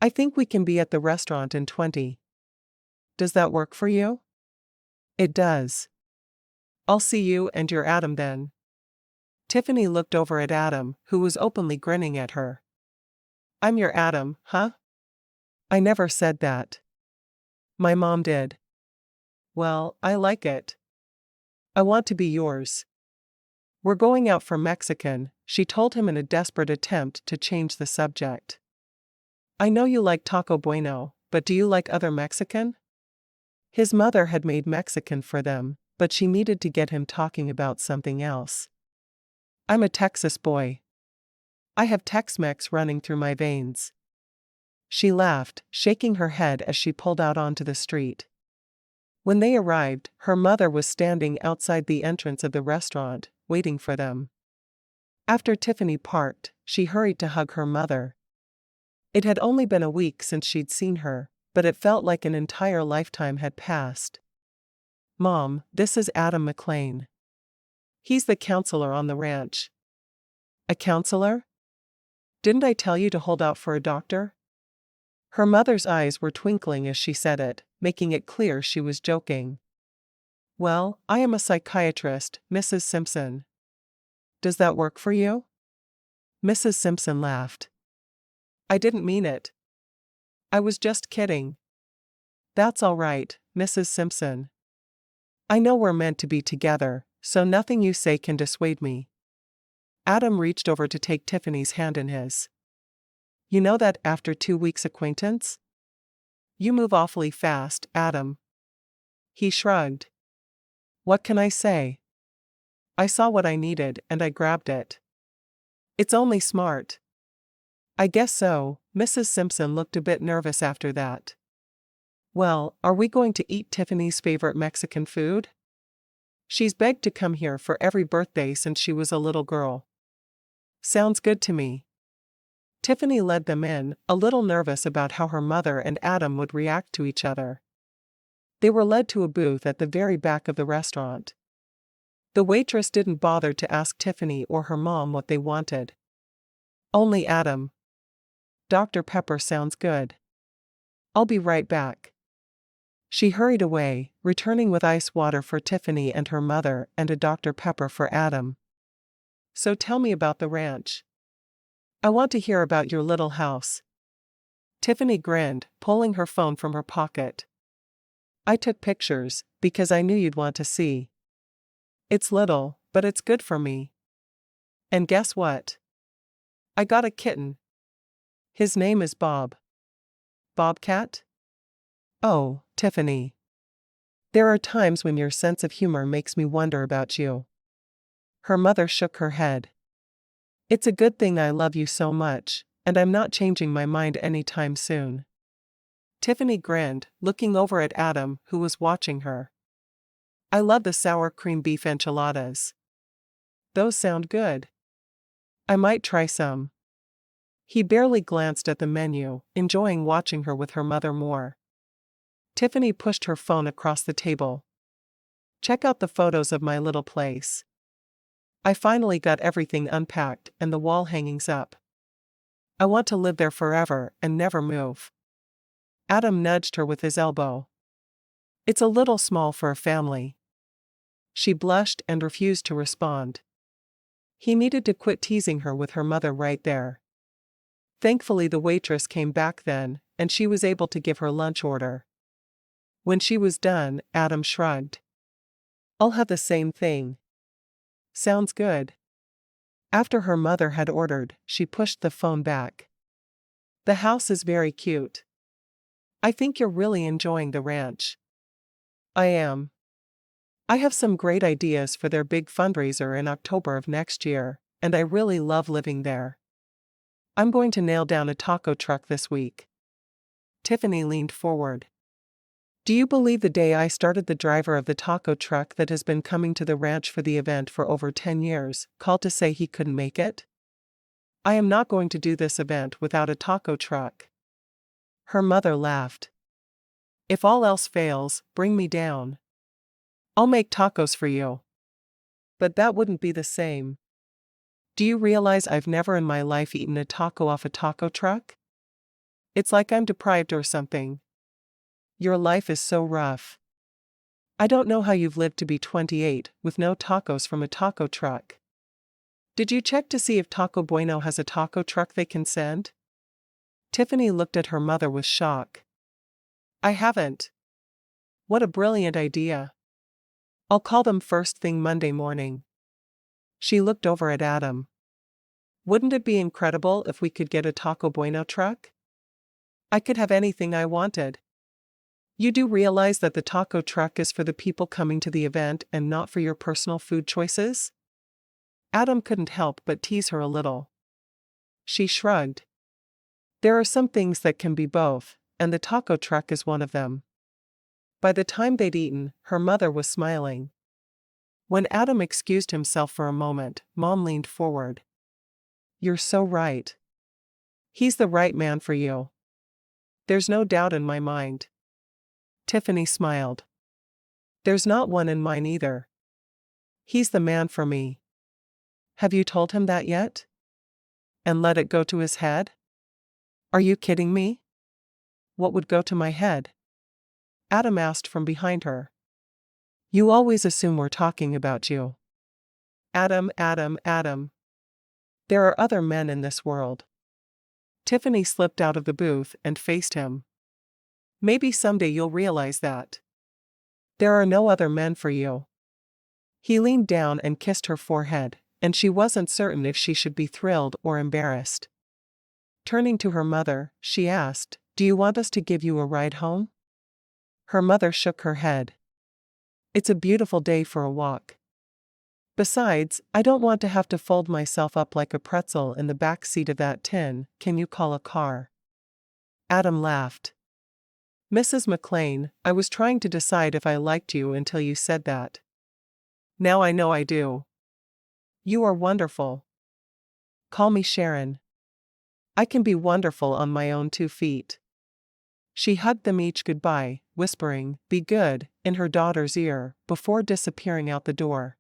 I think we can be at the restaurant in 20. Does that work for you? It does. I'll see you and your Adam then. Tiffani looked over at Adam, who was openly grinning at her. I'm your Adam, huh? I never said that. My mom did. Well, I like it. I want to be yours. We're going out for Mexican, she told him in a desperate attempt to change the subject. I know you like taco bueno, but do you like other Mexican? His mother had made Mexican for them, but she needed to get him talking about something else. I'm a Texas boy. I have Tex-Mex running through my veins. She laughed, shaking her head as she pulled out onto the street. When they arrived, her mother was standing outside the entrance of the restaurant, waiting for them. After Tiffani parked, she hurried to hug her mother. It had only been a week since she'd seen her, but it felt like an entire lifetime had passed. Mom, this is Adam McClain. He's the counselor on the ranch. A counselor? Didn't I tell you to hold out for a doctor? Her mother's eyes were twinkling as she said it, making it clear she was joking. Well, I am a psychiatrist, Mrs. Simpson. Does that work for you? Mrs. Simpson laughed. I didn't mean it. I was just kidding. That's all right, Mrs. Simpson. I know we're meant to be together, so nothing you say can dissuade me. Adam reached over to take Tiffany's hand in his. You know that after 2 weeks' acquaintance? You move awfully fast, Adam. He shrugged. What can I say? I saw what I needed and I grabbed it. It's only smart. I guess so. Mrs. Simpson looked a bit nervous after that. Well, are we going to eat Tiffany's favorite Mexican food? She's begged to come here for every birthday since she was a little girl. Sounds good to me. Tiffany led them in, a little nervous about how her mother and Adam would react to each other. They were led to a booth at the very back of the restaurant. The waitress didn't bother to ask Tiffany or her mom what they wanted. Only Adam. Dr. Pepper sounds good. I'll be right back. She hurried away, returning with ice water for Tiffany and her mother and a Dr. Pepper for Adam. So tell me about the ranch. I want to hear about your little house. Tiffany grinned, pulling her phone from her pocket. I took pictures, because I knew you'd want to see. It's little, but it's good for me. And guess what? I got a kitten. His name is Bob. Bobcat? Oh, Tiffany. There are times when your sense of humor makes me wonder about you. Her mother shook her head. It's a good thing I love you so much, and I'm not changing my mind anytime soon. Tiffany grinned, looking over at Adam, who was watching her. I love the sour cream beef enchiladas. Those sound good. I might try some. He barely glanced at the menu, enjoying watching her with her mother more. Tiffany pushed her phone across the table. Check out the photos of my little place. I finally got everything unpacked and the wall hangings up. I want to live there forever and never move. Adam nudged her with his elbow. It's a little small for a family. She blushed and refused to respond. He needed to quit teasing her with her mother right there. Thankfully the waitress came back then, and she was able to give her lunch order. When she was done, Adam shrugged. I'll have the same thing. Sounds good. After her mother had ordered, she pushed the phone back. The house is very cute. I think you're really enjoying the ranch. I am. I have some great ideas for their big fundraiser in October of next year, and I really love living there. I'm going to nail down a taco truck this week. Tiffany leaned forward. Do you believe the day I started the driver of the taco truck that has been coming to the ranch for the event for over 10 years, called to say he couldn't make it? I am not going to do this event without a taco truck. Her mother laughed. If all else fails, bring me down. I'll make tacos for you. But that wouldn't be the same. Do you realize I've never in my life eaten a taco off a taco truck? It's like I'm deprived or something. Your life is so rough. I don't know how you've lived to be 28 with no tacos from a taco truck. Did you check to see if Taco Bueno has a taco truck they can send? Tiffany looked at her mother with shock. I haven't. What a brilliant idea. I'll call them first thing Monday morning. She looked over at Adam. Wouldn't it be incredible if we could get a Taco Bueno truck? I could have anything I wanted. You do realize that the taco truck is for the people coming to the event and not for your personal food choices? Adam couldn't help but tease her a little. She shrugged. There are some things that can be both, and the taco truck is one of them. By the time they'd eaten, her mother was smiling. When Adam excused himself for a moment, Mom leaned forward. You're so right. He's the right man for you. There's no doubt in my mind. Tiffany smiled. There's not one in mine either. He's the man for me. Have you told him that yet? And let it go to his head? Are you kidding me? What would go to my head? Adam asked from behind her. You always assume we're talking about you. Adam, Adam, Adam. There are other men in this world. Tiffani slipped out of the booth and faced him. Maybe someday you'll realize that. There are no other men for you. He leaned down and kissed her forehead, and she wasn't certain if she should be thrilled or embarrassed. Turning to her mother, she asked, "Do you want us to give you a ride home?" Her mother shook her head. It's a beautiful day for a walk. Besides, I don't want to have to fold myself up like a pretzel in the back seat of that tin. Can you call a car? Adam laughed. Mrs. McClain, I was trying to decide if I liked you until you said that. Now I know I do. You are wonderful. Call me Sharon. I can be wonderful on my own 2 feet. She hugged them each goodbye, whispering, "Be good," in her daughter's ear, before disappearing out the door.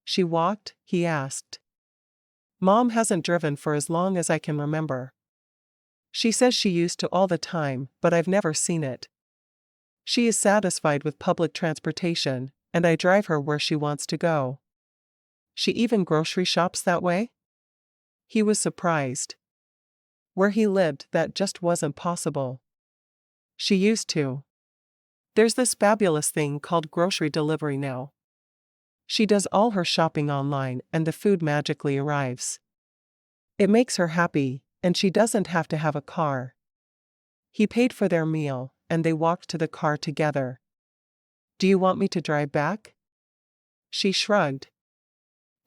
She walked, he asked. Mom hasn't driven for as long as I can remember. She says she used to all the time, but I've never seen it. She is satisfied with public transportation, and I drive her where she wants to go. She even grocery shops that way? He was surprised. Where he lived, that just wasn't possible. She used to. There's this fabulous thing called grocery delivery now. She does all her shopping online and the food magically arrives. It makes her happy, and she doesn't have to have a car. He paid for their meal, and they walked to the car together. Do you want me to drive back? She shrugged.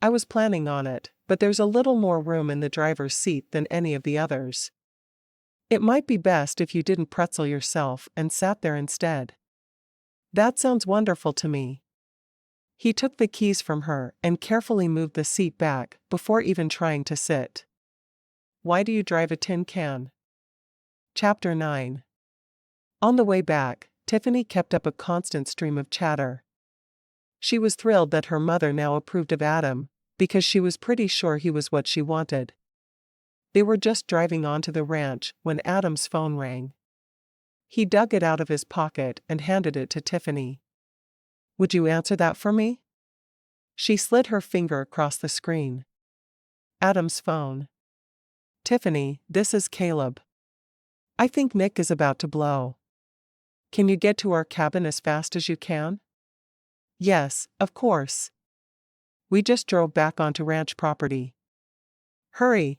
I was planning on it, but there's a little more room in the driver's seat than any of the others. It might be best if you didn't pretzel yourself and sat there instead. That sounds wonderful to me. He took the keys from her and carefully moved the seat back before even trying to sit. Why do you drive a tin can? Chapter 9. On the way back, Tiffani kept up a constant stream of chatter. She was thrilled that her mother now approved of Adam, because she was pretty sure he was what she wanted. They were just driving onto the ranch when Adam's phone rang. He dug it out of his pocket and handed it to Tiffani. Would you answer that for me? She slid her finger across the screen. Adam's phone. Tiffani, this is Caleb. I think Nick is about to blow. Can you get to our cabin as fast as you can? Yes, of course. We just drove back onto ranch property. Hurry.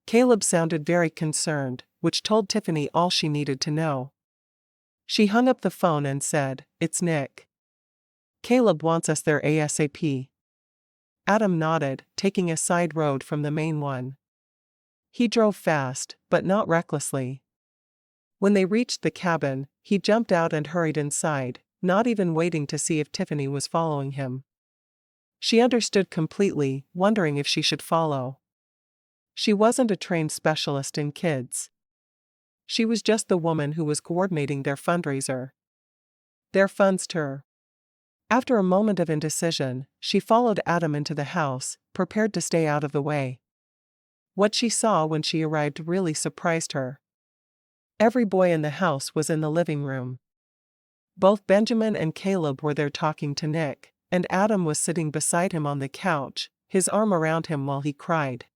Caleb sounded very concerned, which told Tiffani all she needed to know. She hung up the phone and said, "It's Nick. Caleb wants us there ASAP." Adam nodded, taking a side road from the main one. He drove fast, but not recklessly. When they reached the cabin, he jumped out and hurried inside, not even waiting to see if Tiffani was following him. She understood completely, wondering if she should follow. She wasn't a trained specialist in kids. She was just the woman who was coordinating their fundraiser. Their funds tour. After a moment of indecision, she followed Adam into the house, prepared to stay out of the way. What she saw when she arrived really surprised her. Every boy in the house was in the living room. Both Benjamin and Caleb were there talking to Nick, and Adam was sitting beside him on the couch, his arm around him while he cried.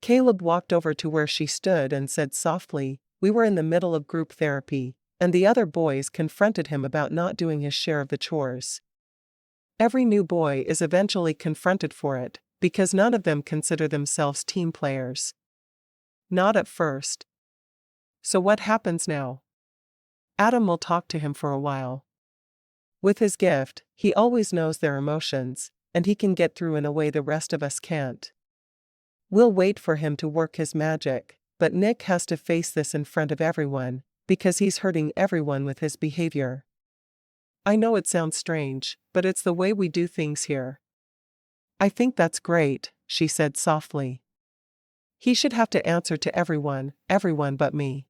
Caleb walked over to where she stood and said softly, "We were in the middle of group therapy, and the other boys confronted him about not doing his share of the chores. Every new boy is eventually confronted for it, because none of them consider themselves team players. Not at first. So what happens now? Adam will talk to him for a while. With his gift, he always knows their emotions, and he can get through in a way the rest of us can't. We'll wait for him to work his magic, but Nick has to face this in front of everyone, because he's hurting everyone with his behavior. I know it sounds strange, but it's the way we do things here." "I think that's great," she said softly. "He should have to answer to everyone but me.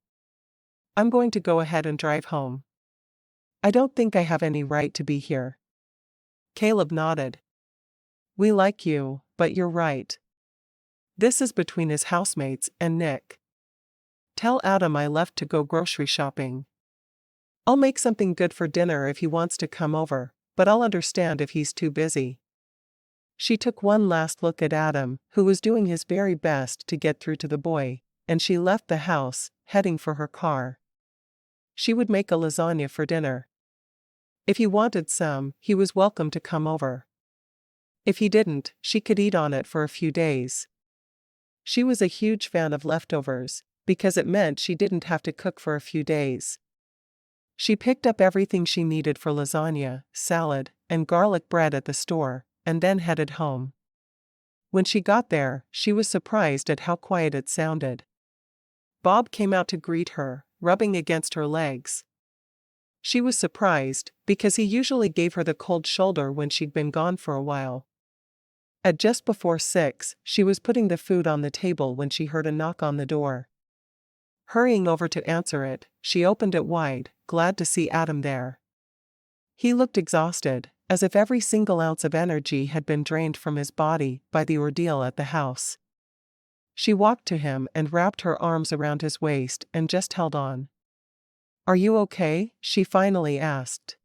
I'm going to go ahead and drive home." I don't think I have any right to be here. Caleb nodded. We like you, but you're right. This is between his housemates and Nick. Tell Adam I left to go grocery shopping. I'll make something good for dinner if he wants to come over, but I'll understand if he's too busy. She took one last look at Adam, who was doing his very best to get through to the boy, and she left the house, heading for her car. She would make a lasagna for dinner. If he wanted some, he was welcome to come over. If he didn't, she could eat on it for a few days. She was a huge fan of leftovers, because it meant she didn't have to cook for a few days. She picked up everything she needed for lasagna, salad, and garlic bread at the store, and then headed home. When she got there, she was surprised at how quiet it sounded. Bob came out to greet her, rubbing against her legs. She was surprised, because he usually gave her the cold shoulder when she'd been gone for a while. At just before 6, she was putting the food on the table when she heard a knock on the door. Hurrying over to answer it, she opened it wide, glad to see Adam there. He looked exhausted, as if every single ounce of energy had been drained from his body by the ordeal at the house. She walked to him and wrapped her arms around his waist and just held on. Are you okay? She finally asked.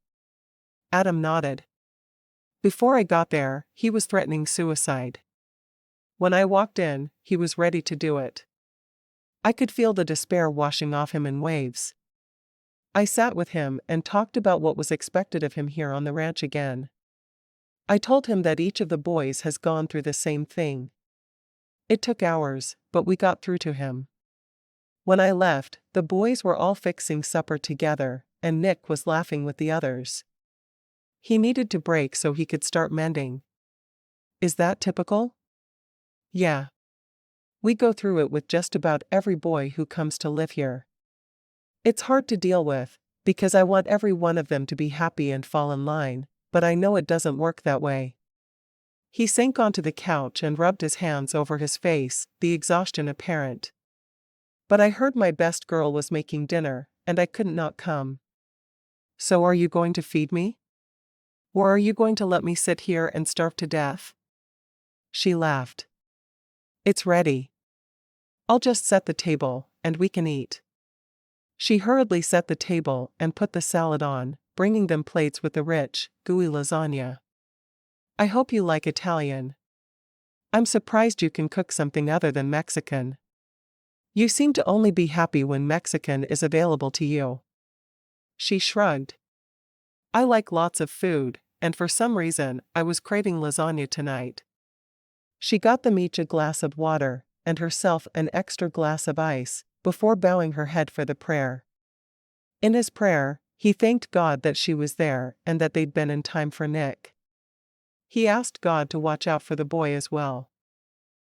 Adam nodded. Before I got there, he was threatening suicide. When I walked in, he was ready to do it. I could feel the despair washing off him in waves. I sat with him and talked about what was expected of him here on the ranch again. I told him that each of the boys has gone through the same thing. It took hours, but we got through to him. When I left, the boys were all fixing supper together, and Nick was laughing with the others. He needed to break so he could start mending. Is that typical? Yeah. We go through it with just about every boy who comes to live here. It's hard to deal with, because I want every one of them to be happy and fall in line, but I know it doesn't work that way. He sank onto the couch and rubbed his hands over his face, the exhaustion apparent. But I heard my best girl was making dinner, and I couldn't not come. So are you going to feed me? Or are you going to let me sit here and starve to death? She laughed. It's ready. I'll just set the table, and we can eat. She hurriedly set the table and put the salad on, bringing them plates with the rich, gooey lasagna. I hope you like Italian. I'm surprised you can cook something other than Mexican. You seem to only be happy when Mexican is available to you. She shrugged. I like lots of food, and for some reason, I was craving lasagna tonight. She got them each a glass of water, and herself an extra glass of ice, before bowing her head for the prayer. In his prayer, he thanked God that she was there and that they'd been in time for Nick. He asked God to watch out for the boy as well.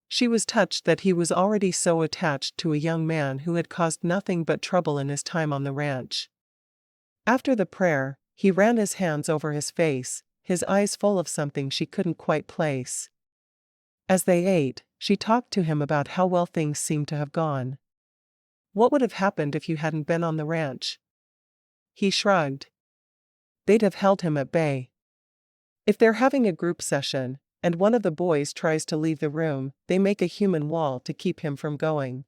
She was touched that he was already so attached to a young man who had caused nothing but trouble in his time on the ranch. After the prayer, he ran his hands over his face, his eyes full of something she couldn't quite place. As they ate, she talked to him about how well things seemed to have gone. What would have happened if you hadn't been on the ranch? He shrugged. They'd have held him at bay. If they're having a group session, and one of the boys tries to leave the room, they make a human wall to keep him from going.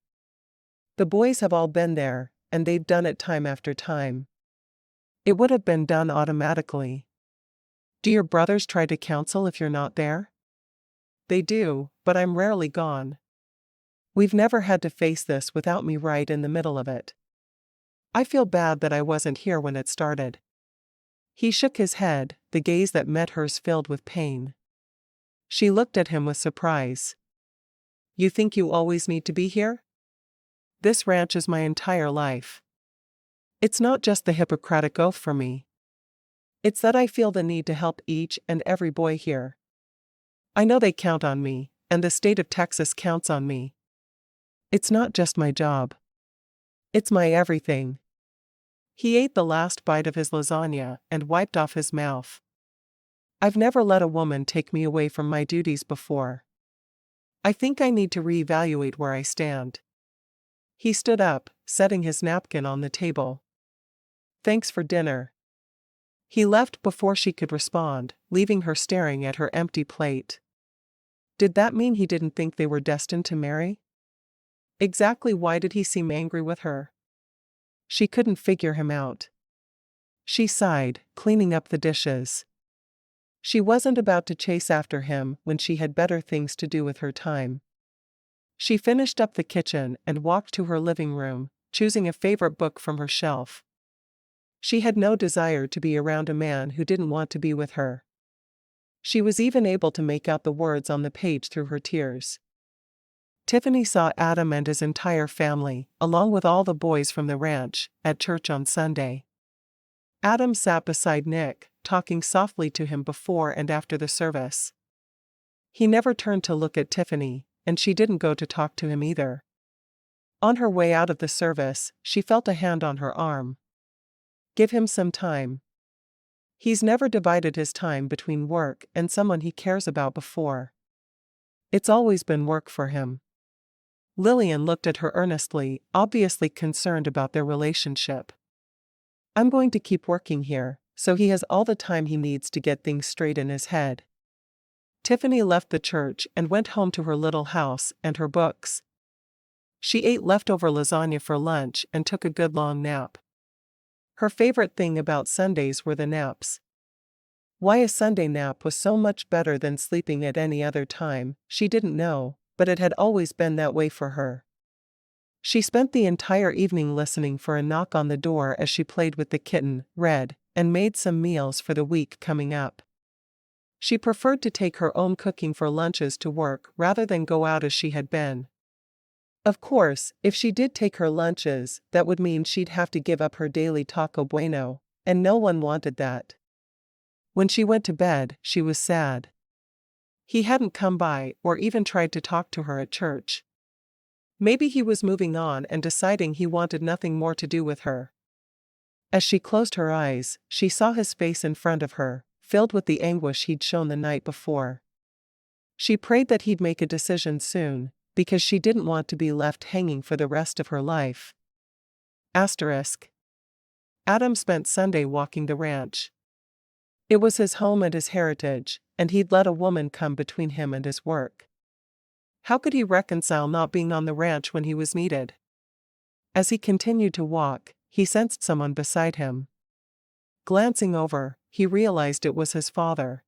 The boys have all been there, and they've done it time after time. It would have been done automatically. Do your brothers try to counsel if you're not there? They do, but I'm rarely gone. We've never had to face this without me right in the middle of it. I feel bad that I wasn't here when it started. He shook his head, the gaze that met hers filled with pain. She looked at him with surprise. You think you always need to be here? This ranch is my entire life. It's not just the Hippocratic oath for me. It's that I feel the need to help each and every boy here. I know they count on me, and the state of Texas counts on me. It's not just my job. It's my everything. He ate the last bite of his lasagna and wiped off his mouth. I've never let a woman take me away from my duties before. I think I need to reevaluate where I stand. He stood up, setting his napkin on the table. Thanks for dinner. He left before she could respond, leaving her staring at her empty plate. Did that mean he didn't think they were destined to marry? Exactly why did he seem angry with her? She couldn't figure him out. She sighed, cleaning up the dishes. She wasn't about to chase after him when she had better things to do with her time. She finished up the kitchen and walked to her living room, choosing a favorite book from her shelf. She had no desire to be around a man who didn't want to be with her. She was even able to make out the words on the page through her tears. Tiffani saw Adam and his entire family, along with all the boys from the ranch, at church on Sunday. Adam sat beside Nick, talking softly to him before and after the service. He never turned to look at Tiffani, and she didn't go to talk to him either. On her way out of the service, she felt a hand on her arm. Give him some time. He's never divided his time between work and someone he cares about before. It's always been work for him. Lillian looked at her earnestly, obviously concerned about their relationship. I'm going to keep working here, so he has all the time he needs to get things straight in his head. Tiffani left the church and went home to her little house and her books. She ate leftover lasagna for lunch and took a good long nap. Her favorite thing about Sundays were the naps. Why a Sunday nap was so much better than sleeping at any other time, she didn't know, but it had always been that way for her. She spent the entire evening listening for a knock on the door as she played with the kitten, read, and made some meals for the week coming up. She preferred to take her own cooking for lunches to work rather than go out as she had been. Of course, if she did take her lunches, that would mean she'd have to give up her daily taco bueno, and no one wanted that. When she went to bed, she was sad. He hadn't come by or even tried to talk to her at church. Maybe he was moving on and deciding he wanted nothing more to do with her. As she closed her eyes, she saw his face in front of her, filled with the anguish he'd shown the night before. She prayed that he'd make a decision soon, because she didn't want to be left hanging for the rest of her life. Asterisk. Adam spent Sunday walking the ranch. It was his home and his heritage, and he'd let a woman come between him and his work. How could he reconcile not being on the ranch when he was needed? As he continued to walk, he sensed someone beside him. Glancing over, he realized it was his father.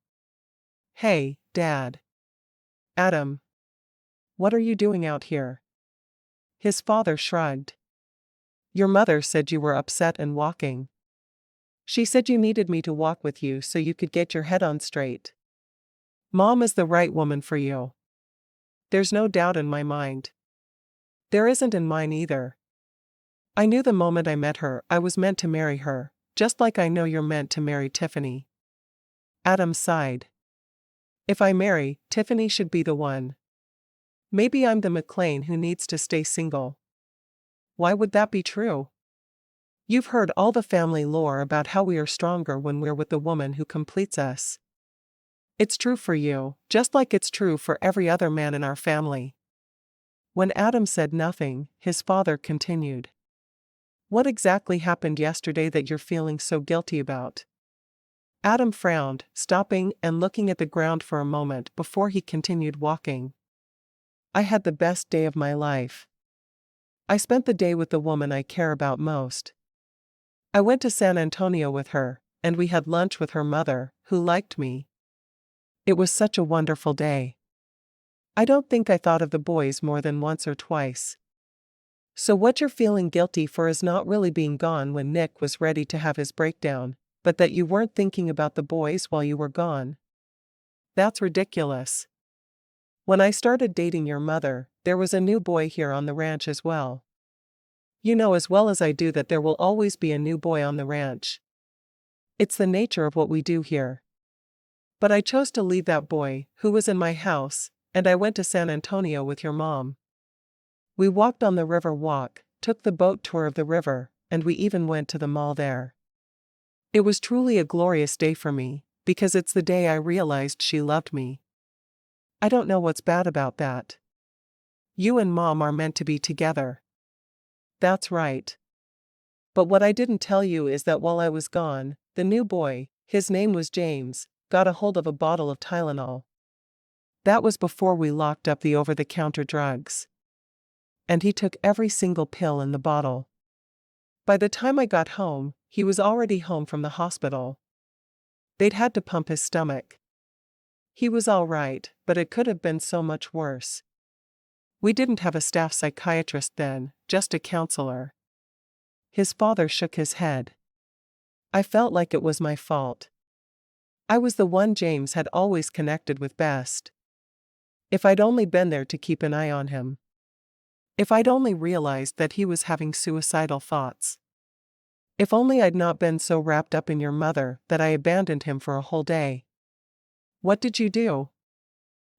"Hey, Dad." "Adam. What are you doing out here?" His father shrugged. "Your mother said you were upset and walking. She said you needed me to walk with you so you could get your head on straight. Mom is the right woman for you. There's no doubt in my mind. There isn't in mine either. I knew the moment I met her I was meant to marry her, just like I know you're meant to marry Tiffani." Adam sighed. "If I marry, Tiffani should be the one. Maybe I'm the McClain who needs to stay single." "Why would that be true?" "You've heard all the family lore about how we are stronger when we're with the woman who completes us. It's true for you, just like it's true for every other man in our family." When Adam said nothing, his father continued. "What exactly happened yesterday that you're feeling so guilty about?" Adam frowned, stopping and looking at the ground for a moment before he continued walking. "I had the best day of my life. I spent the day with the woman I care about most. I went to San Antonio with her, and we had lunch with her mother, who liked me. It was such a wonderful day. I don't think I thought of the boys more than once or twice." So what you're feeling guilty for is not really being gone when Nick was ready to have his breakdown, but that you weren't thinking about the boys while you were gone. That's ridiculous. When I started dating your mother, there was a new boy here on the ranch as well. You know as well as I do that there will always be a new boy on the ranch. It's the nature of what we do here. But I chose to leave that boy, who was in my house, and I went to San Antonio with your mom. We walked on the river walk, took the boat tour of the river, and we even went to the mall there. It was truly a glorious day for me, because it's the day I realized she loved me. I don't know what's bad about that. You and Mom are meant to be together." "That's right. But what I didn't tell you is that while I was gone, the new boy, His name was James, got a hold of a bottle of Tylenol. That was before we locked up the over-the-counter drugs. And he took every single pill in the bottle. By the time I got home, he was already home from the hospital. They'd had to pump his stomach. He was all right, but it could have been so much worse. We didn't have a staff psychiatrist then, just a counselor. His father shook his head. I felt like it was my fault. I was the one James had always connected with best. If I'd only been there to keep an eye on him. If I'd only realized that he was having suicidal thoughts. If only I'd not been so wrapped up in your mother that I abandoned him for a whole day. What did you do?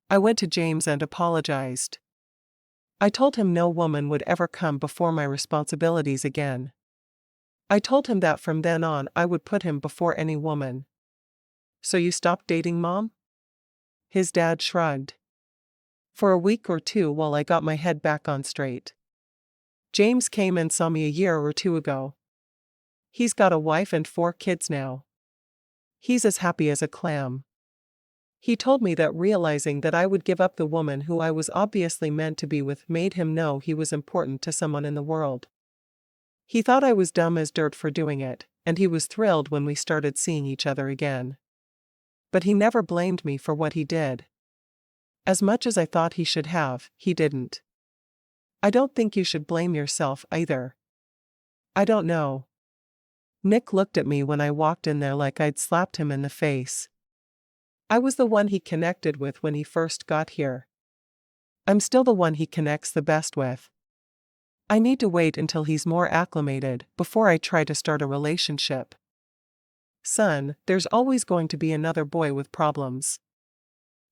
I went to James and apologized. I told him no woman would ever come before my responsibilities again. I told him that from then on I would put him before any woman. So you stopped dating Mom? His dad shrugged. For a week or two while I got my head back on straight. James came and saw me a year or two ago. He's got a wife and 4 kids now. He's as happy as a clam. He told me that realizing that I would give up the woman who I was obviously meant to be with made him know he was important to someone in the world. He thought I was dumb as dirt for doing it, and he was thrilled when we started seeing each other again. But he never blamed me for what he did. As much as I thought he should have, he didn't. I don't think you should blame yourself either. I don't know. Nick looked at me when I walked in there like I'd slapped him in the face. I was the one he connected with when he first got here. I'm still the one he connects the best with. I need to wait until he's more acclimated before I try to start a relationship. Son, there's always going to be another boy with problems.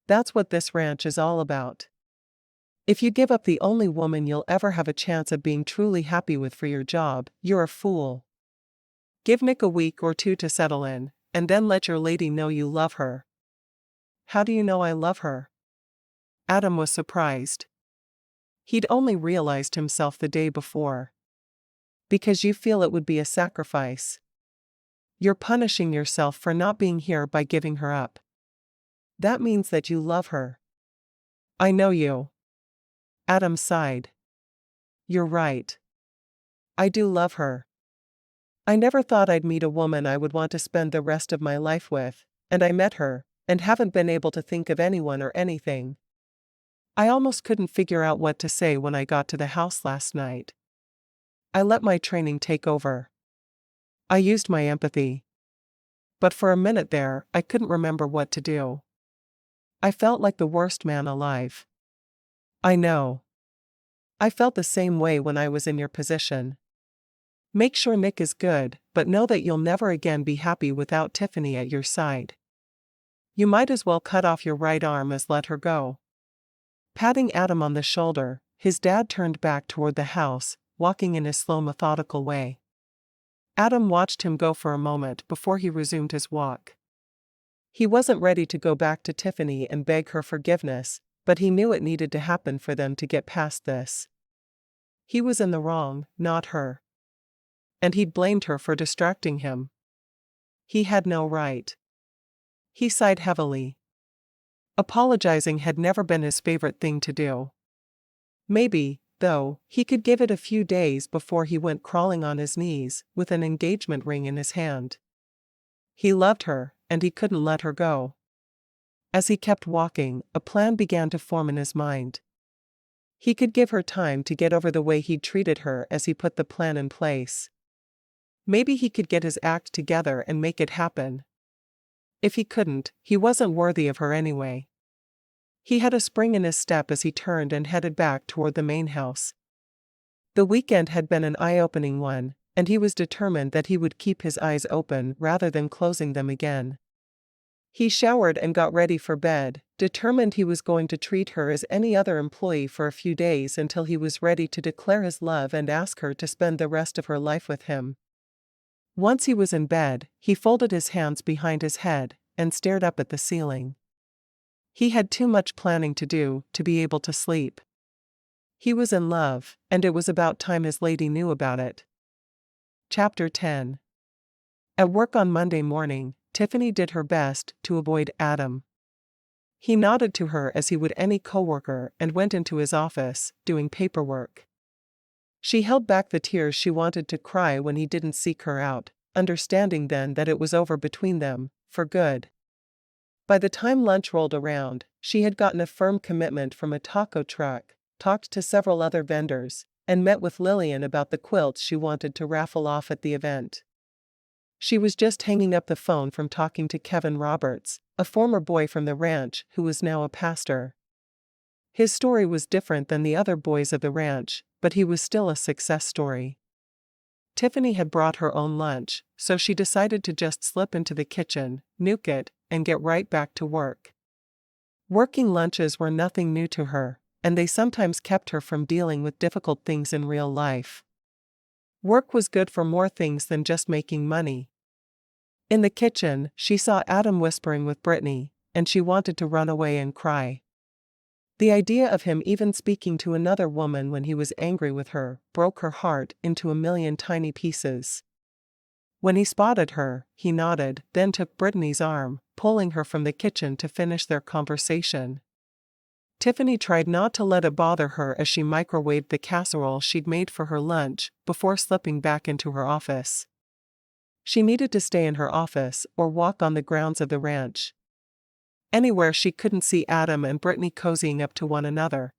That's what this ranch is all about. If you give up the only woman you'll ever have a chance of being truly happy with for your job, you're a fool. Give Nick a week or 2 to settle in, and then let your lady know you love her. How do you know I love her? Adam was surprised. He'd only realized himself the day before. Because you feel it would be a sacrifice. You're punishing yourself for not being here by giving her up. That means that you love her. I know you. Adam sighed. You're right. I do love her. I never thought I'd meet a woman I would want to spend the rest of my life with, and I met her, and haven't been able to think of anyone or anything. I almost couldn't figure out what to say when I got to the house last night. I let my training take over. I used my empathy. But for a minute there, I couldn't remember what to do. I felt like the worst man alive. I know. I felt the same way when I was in your position. Make sure Nick is good, but know that you'll never again be happy without Tiffani at your side. You might as well cut off your right arm as let her go. Patting Adam on the shoulder, his dad turned back toward the house, walking in his slow, methodical way. Adam watched him go for a moment before he resumed his walk. He wasn't ready to go back to Tiffani and beg her forgiveness, but he knew it needed to happen for them to get past this. He was in the wrong, not her. And he'd blamed her for distracting him. He had no right. He sighed heavily. Apologizing had never been his favorite thing to do. Maybe, though, he could give it a few days before he went crawling on his knees, with an engagement ring in his hand. He loved her, and he couldn't let her go. As he kept walking, a plan began to form in his mind. He could give her time to get over the way he'd treated her as he put the plan in place. Maybe he could get his act together and make it happen. If he couldn't, he wasn't worthy of her anyway. He had a spring in his step as he turned and headed back toward the main house. The weekend had been an eye-opening one, and he was determined that he would keep his eyes open rather than closing them again. He showered and got ready for bed, determined he was going to treat her as any other employee for a few days until he was ready to declare his love and ask her to spend the rest of her life with him. Once he was in bed, he folded his hands behind his head and stared up at the ceiling. He had too much planning to do to be able to sleep. He was in love, and it was about time his lady knew about it. Chapter 10. At work on Monday morning, Tiffani did her best to avoid Adam. He nodded to her as he would any coworker and went into his office, doing paperwork. She held back the tears she wanted to cry when he didn't seek her out, understanding then that it was over between them, for good. By the time lunch rolled around, she had gotten a firm commitment from a taco truck, talked to several other vendors, and met with Lillian about the quilts she wanted to raffle off at the event. She was just hanging up the phone from talking to Kevin Roberts, a former boy from the ranch who was now a pastor. His story was different than the other boys of the ranch, but he was still a success story. Tiffani had brought her own lunch, so she decided to just slip into the kitchen, nuke it, and get right back to work. Working lunches were nothing new to her, and they sometimes kept her from dealing with difficult things in real life. Work was good for more things than just making money. In the kitchen, she saw Adam whispering with Brittany, and she wanted to run away and cry. The idea of him even speaking to another woman when he was angry with her broke her heart into a million tiny pieces. When he spotted her, he nodded, then took Brittany's arm, pulling her from the kitchen to finish their conversation. Tiffani tried not to let it bother her as she microwaved the casserole she'd made for her lunch before slipping back into her office. She needed to stay in her office or walk on the grounds of the ranch. Anywhere she couldn't see Adam and Brittany cozying up to one another.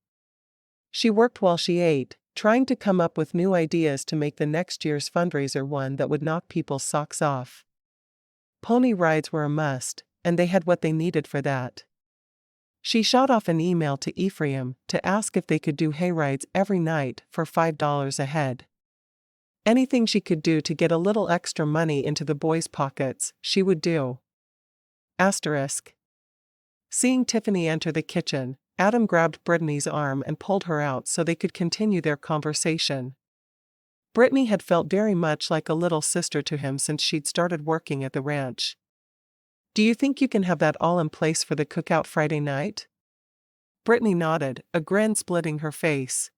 She worked while she ate, trying to come up with new ideas to make the next year's fundraiser one that would knock people's socks off. Pony rides were a must, and they had what they needed for that. She shot off an email to Ephraim to ask if they could do hayrides every night for $5 a head. Anything she could do to get a little extra money into the boys' pockets, she would do. Asterisk. Seeing Tiffani enter the kitchen, Adam grabbed Brittany's arm and pulled her out so they could continue their conversation. Brittany had felt very much like a little sister to him since she'd started working at the ranch. "Do you think you can have that all in place for the cookout Friday night?" Brittany nodded, a grin splitting her face.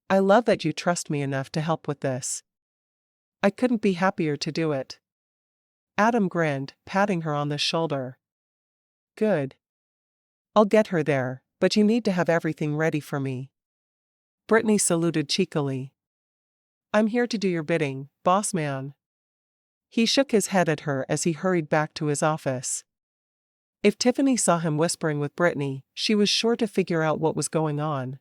"I love that you trust me enough to help with this. I couldn't be happier to do it." Adam grinned, patting her on the shoulder. "Good. I'll get her there, but you need to have everything ready for me." Brittany saluted cheekily. "I'm here to do your bidding, boss man." He shook his head at her as he hurried back to his office. If Tiffani saw him whispering with Brittany, she was sure to figure out what was going on.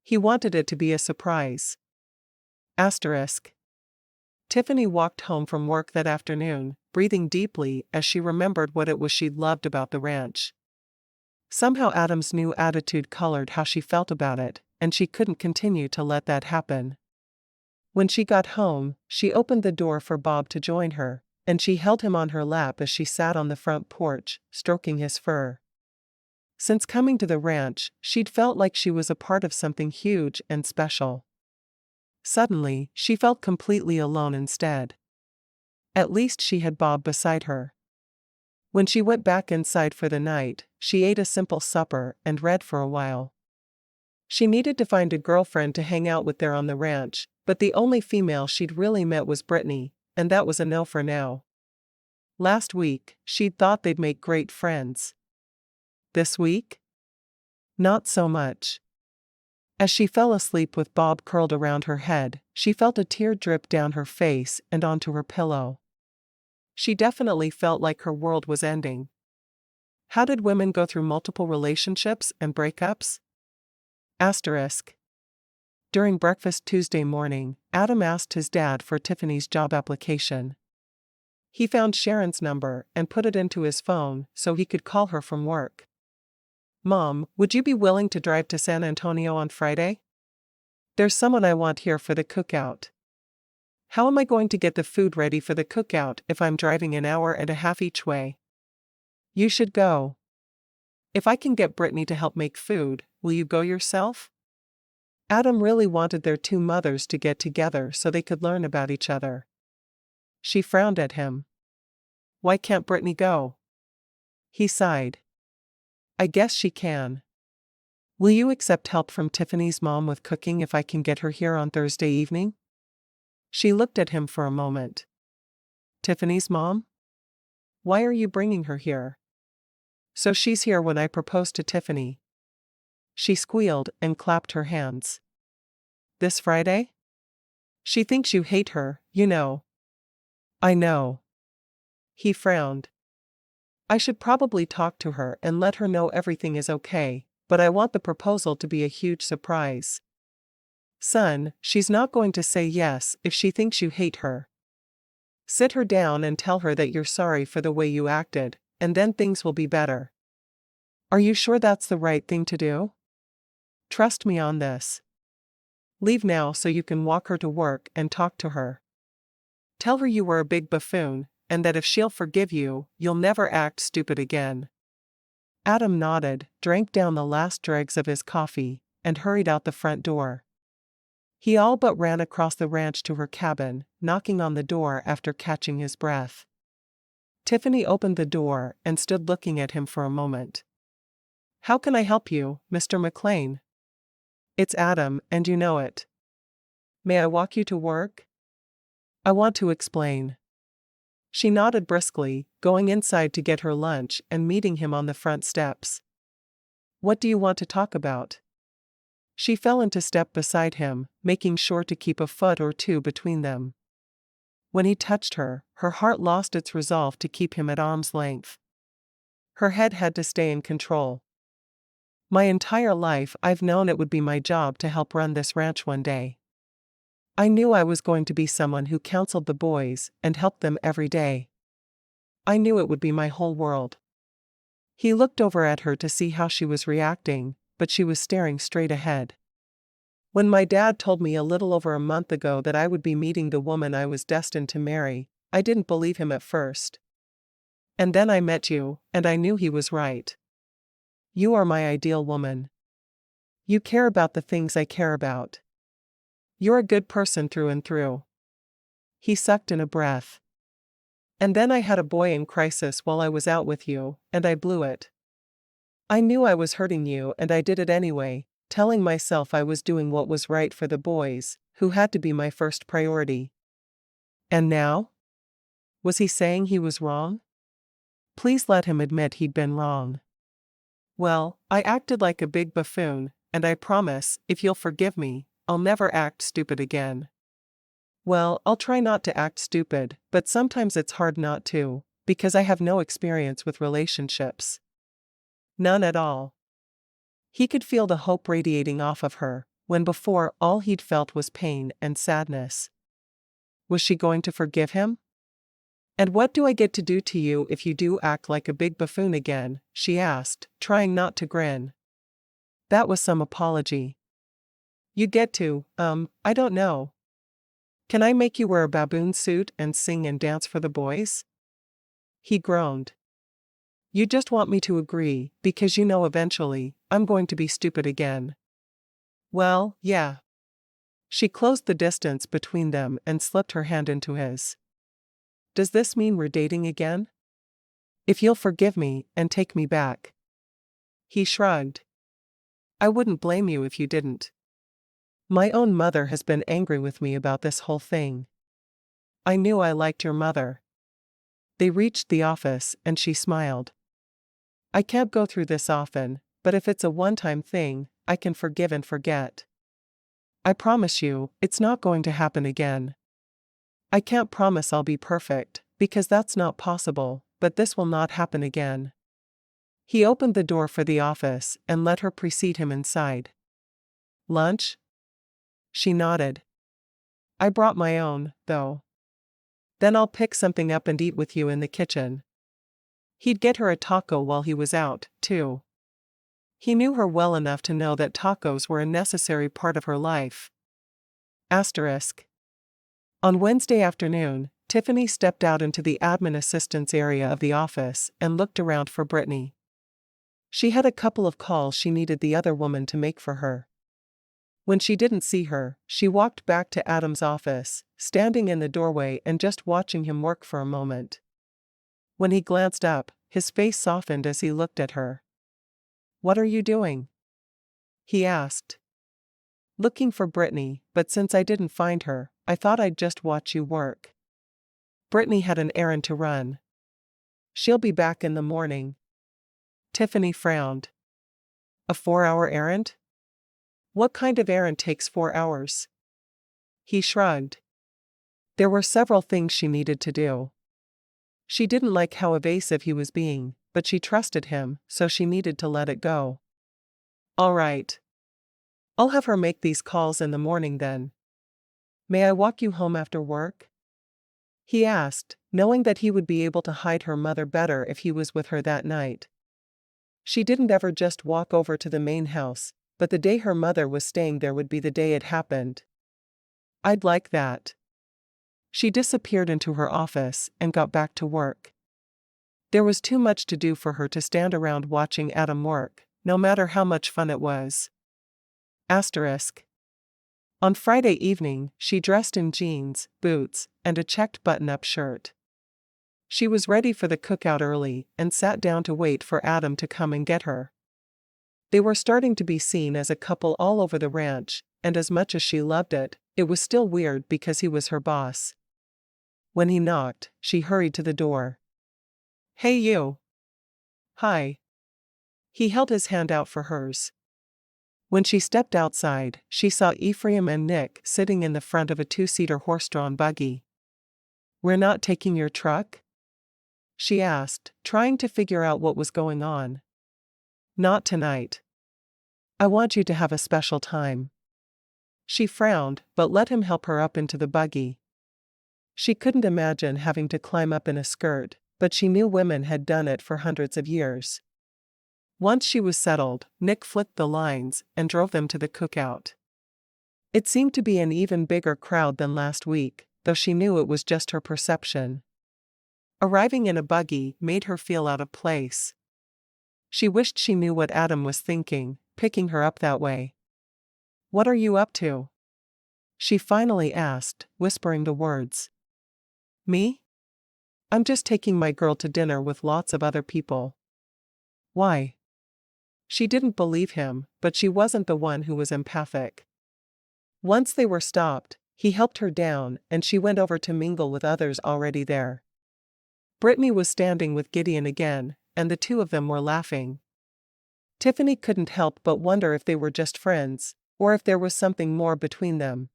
He wanted it to be a surprise. Asterisk. Tiffani walked home from work that afternoon, breathing deeply as she remembered what it was she'd loved about the ranch. Somehow Adam's new attitude colored how she felt about it, and she couldn't continue to let that happen. When she got home, she opened the door for Bob to join her, and she held him on her lap as she sat on the front porch, stroking his fur. Since coming to the ranch, she'd felt like she was a part of something huge and special. Suddenly, she felt completely alone instead. At least she had Bob beside her. When she went back inside for the night, she ate a simple supper and read for a while. She needed to find a girlfriend to hang out with there on the ranch, but the only female she'd really met was Brittany, and that was a no for now. Last week, she'd thought they'd make great friends. This week? Not so much. As she fell asleep with Bob curled around her head, she felt a tear drip down her face and onto her pillow. She definitely felt like her world was ending. How did women go through multiple relationships and breakups? Asterisk. During breakfast Tuesday morning, Adam asked his dad for Tiffani's job application. He found Sharon's number and put it into his phone so he could call her from work. "Mom, would you be willing to drive to San Antonio on Friday? There's someone I want here for the cookout." "How am I going to get the food ready for the cookout if I'm driving an hour and a half each way?" "You should go. If I can get Brittany to help make food, will you go yourself?" Adam really wanted their two mothers to get together so they could learn about each other. She frowned at him. "Why can't Brittany go?" He sighed. "I guess she can. Will you accept help from Tiffani's mom with cooking if I can get her here on Thursday evening?" She looked at him for a moment. "Tiffani's mom?" Why are you bringing her here? So she's here when I propose to Tiffani. She squealed and clapped her hands. This Friday? She thinks you hate her, you know. I know. He frowned. I should probably talk to her and let her know everything is okay, but I want the proposal to be a huge surprise. Son, she's not going to say yes if she thinks you hate her. Sit her down and tell her that you're sorry for the way you acted, and then things will be better. Are you sure that's the right thing to do? Trust me on this. Leave now so you can walk her to work and talk to her. Tell her you were a big buffoon, and that if she'll forgive you, you'll never act stupid again. Adam nodded, drank down the last dregs of his coffee, and hurried out the front door. He all but ran across the ranch to her cabin, knocking on the door after catching his breath. Tiffani opened the door and stood looking at him for a moment. How can I help you, Mr. McClain? It's Adam, and you know it. May I walk you to work? I want to explain. She nodded briskly, going inside to get her lunch and meeting him on the front steps. What do you want to talk about? She fell into step beside him, making sure to keep a foot or two between them. When he touched her, her heart lost its resolve to keep him at arm's length. Her head had to stay in control. My entire life I've known it would be my job to help run this ranch one day. I knew I was going to be someone who counseled the boys and helped them every day. I knew it would be my whole world. He looked over at her to see how she was reacting, but she was staring straight ahead. When my dad told me a little over a month ago that I would be meeting the woman I was destined to marry, I didn't believe him at first. And then I met you, and I knew he was right. You are my ideal woman. You care about the things I care about. You're a good person through and through. He sucked in a breath. And then I had a boy in crisis while I was out with you, and I blew it. I knew I was hurting you and I did it anyway, telling myself I was doing what was right for the boys, who had to be my first priority. And now? Was he saying he was wrong? Please let him admit he'd been wrong. Well, I acted like a big buffoon, and I promise, if you'll forgive me, I'll never act stupid again. Well, I'll try not to act stupid, but sometimes it's hard not to, because I have no experience with relationships. None at all. He could feel the hope radiating off of her, when before all he'd felt was pain and sadness. Was she going to forgive him? And what do I get to do to you if you do act like a big buffoon again? She asked, trying not to grin. That was some apology. You get to, I don't know. Can I make you wear a baboon suit and sing and dance for the boys? He groaned. You just want me to agree, because you know eventually, I'm going to be stupid again. Well, yeah. She closed the distance between them and slipped her hand into his. Does this mean we're dating again? If you'll forgive me and take me back. He shrugged. I wouldn't blame you if you didn't. My own mother has been angry with me about this whole thing. I knew I liked your mother. They reached the office and she smiled. I can't go through this often, but if it's a one-time thing, I can forgive and forget. I promise you, it's not going to happen again. I can't promise I'll be perfect, because that's not possible, but this will not happen again. He opened the door for the office and let her precede him inside. Lunch? She nodded. I brought my own, though. Then I'll pick something up and eat with you in the kitchen. He'd get her a taco while he was out, too. He knew her well enough to know that tacos were a necessary part of her life. Asterisk. On Wednesday afternoon, Tiffani stepped out into the admin assistant's area of the office and looked around for Brittany. She had a couple of calls she needed the other woman to make for her. When she didn't see her, she walked back to Adam's office, standing in the doorway and just watching him work for a moment. When he glanced up, his face softened as he looked at her. What are you doing? He asked. Looking for Brittany, but since I didn't find her, I thought I'd just watch you work. Brittany had an errand to run. She'll be back in the morning. Tiffani frowned. A 4-hour errand? What kind of errand takes 4 hours? He shrugged. There were several things she needed to do. She didn't like how evasive he was being, but she trusted him, so she needed to let it go. All right. I'll have her make these calls in the morning then. May I walk you home after work? He asked, knowing that he would be able to hide her mother better if he was with her that night. She didn't ever just walk over to the main house, but the day her mother was staying there would be the day it happened. I'd like that. She disappeared into her office and got back to work. There was too much to do for her to stand around watching Adam work, no matter how much fun it was. Asterisk. On Friday evening, she dressed in jeans, boots, and a checked button-up shirt. She was ready for the cookout early and sat down to wait for Adam to come and get her. They were starting to be seen as a couple all over the ranch, and as much as she loved it, it was still weird because he was her boss. When he knocked, she hurried to the door. Hey you. Hi. He held his hand out for hers. When she stepped outside, she saw Ephraim and Nick sitting in the front of a 2-seater horse-drawn buggy. We're not taking your truck? She asked, trying to figure out what was going on. Not tonight. I want you to have a special time. She frowned, but let him help her up into the buggy. She couldn't imagine having to climb up in a skirt, but she knew women had done it for hundreds of years. Once she was settled, Nick flicked the lines and drove them to the cookout. It seemed to be an even bigger crowd than last week, though she knew it was just her perception. Arriving in a buggy made her feel out of place. She wished she knew what Adam was thinking, picking her up that way. What are you up to? She finally asked, whispering the words. Me? I'm just taking my girl to dinner with lots of other people. Why? She didn't believe him, but she wasn't the one who was empathic. Once they were stopped, he helped her down and she went over to mingle with others already there. Brittany was standing with Gideon again, and the two of them were laughing. Tiffani couldn't help but wonder if they were just friends, or if there was something more between them.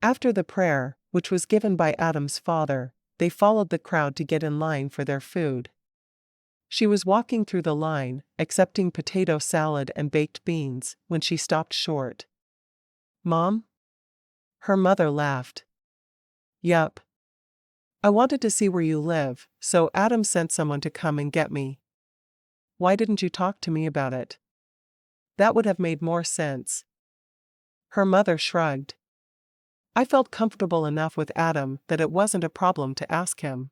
After the prayer, which was given by Adam's father, they followed the crowd to get in line for their food. She was walking through the line, accepting potato salad and baked beans, when she stopped short. Mom? Her mother laughed. Yup. I wanted to see where you live, so Adam sent someone to come and get me. Why didn't you talk to me about it? That would have made more sense. Her mother shrugged. I felt comfortable enough with Adam that it wasn't a problem to ask him.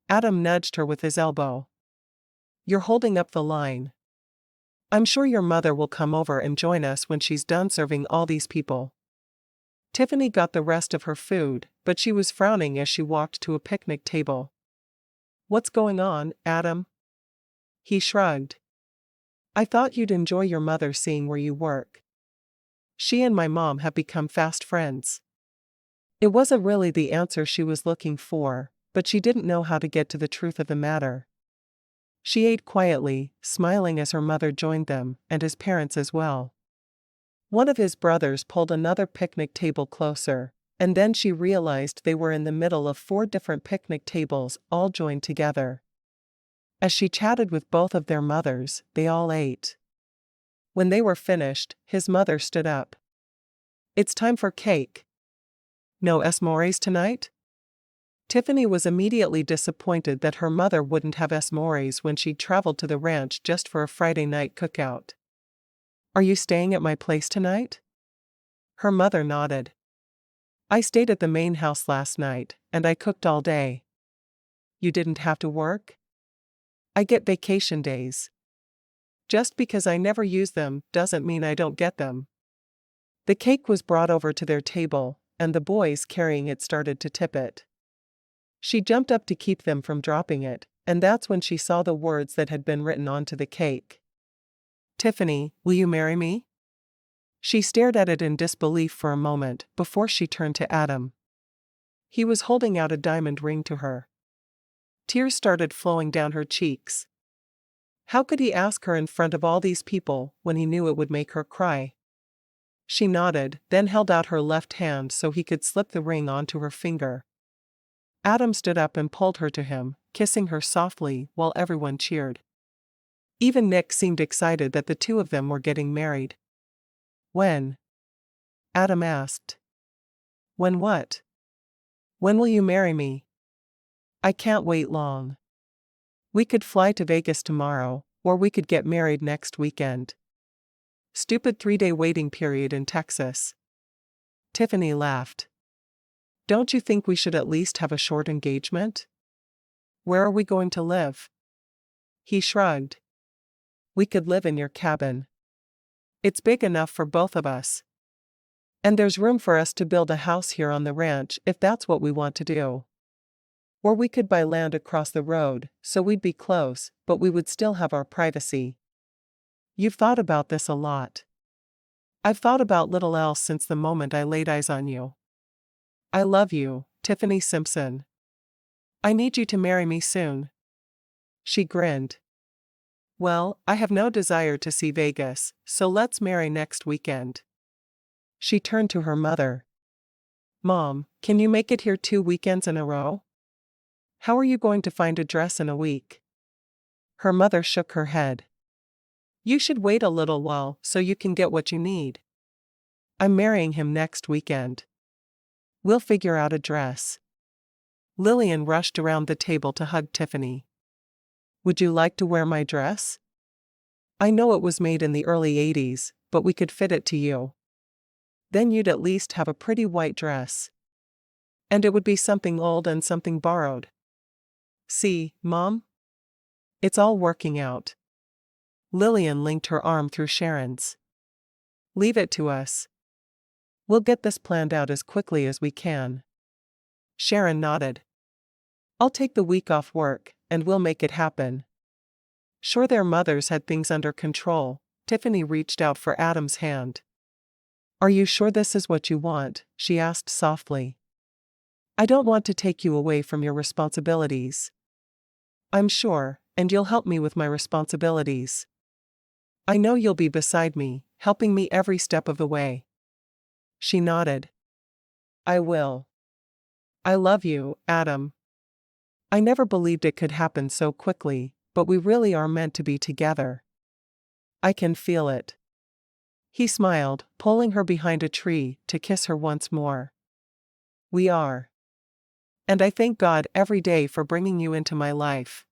Adam nudged her with his elbow. You're holding up the line. I'm sure your mother will come over and join us when she's done serving all these people. Tiffani got the rest of her food, but she was frowning as she walked to a picnic table. What's going on, Adam? He shrugged. I thought you'd enjoy your mother seeing where you work. She and my mom have become fast friends. It wasn't really the answer she was looking for, but she didn't know how to get to the truth of the matter. She ate quietly, smiling as her mother joined them, and his parents as well. One of his brothers pulled another picnic table closer, and then she realized they were in the middle of 4 different picnic tables, all joined together. As she chatted with both of their mothers, they all ate. When they were finished, his mother stood up. It's time for cake. No s'mores tonight? Tiffani was immediately disappointed that her mother wouldn't have s'mores when she'd traveled to the ranch just for a Friday night cookout. Are you staying at my place tonight? Her mother nodded. I stayed at the main house last night, and I cooked all day. You didn't have to work? I get vacation days. Just because I never use them doesn't mean I don't get them. The cake was brought over to their table, and the boys carrying it started to tip it. She jumped up to keep them from dropping it, and that's when she saw the words that had been written onto the cake. Tiffani, will you marry me? She stared at it in disbelief for a moment before she turned to Adam. He was holding out a diamond ring to her. Tears started flowing down her cheeks. How could he ask her in front of all these people when he knew it would make her cry? She nodded, then held out her left hand so he could slip the ring onto her finger. Adam stood up and pulled her to him, kissing her softly while everyone cheered. Even Nick seemed excited that the two of them were getting married. When? Adam asked. When what? When will you marry me? I can't wait long. We could fly to Vegas tomorrow, or we could get married next weekend. Stupid 3-day waiting period in Texas. Tiffani laughed. Don't you think we should at least have a short engagement? Where are we going to live? He shrugged. We could live in your cabin. It's big enough for both of us. And there's room for us to build a house here on the ranch if that's what we want to do. Or we could buy land across the road, so we'd be close, but we would still have our privacy. You've thought about this a lot. I've thought about little else since the moment I laid eyes on you. I love you, Tiffani Simpson. I need you to marry me soon. She grinned. Well, I have no desire to see Vegas, so let's marry next weekend. She turned to her mother. Mom, can you make it here 2 weekends in a row? How are you going to find a dress in a week? Her mother shook her head. You should wait a little while so you can get what you need. I'm marrying him next weekend. We'll figure out a dress. Lillian rushed around the table to hug Tiffani. Would you like to wear my dress? I know it was made in the early 80s, but we could fit it to you. Then you'd at least have a pretty white dress. And it would be something old and something borrowed. See, Mom? It's all working out. Lillian linked her arm through Sharon's. Leave it to us. We'll get this planned out as quickly as we can. Sharon nodded. I'll take the week off work, and we'll make it happen. Sure their mothers had things under control. Tiffani reached out for Adam's hand. Are you sure this is what you want? She asked softly. I don't want to take you away from your responsibilities. I'm sure, and you'll help me with my responsibilities. I know you'll be beside me, helping me every step of the way. She nodded. I will. I love you, Adam. I never believed it could happen so quickly, but we really are meant to be together. I can feel it. He smiled, pulling her behind a tree to kiss her once more. We are. And I thank God every day for bringing you into my life.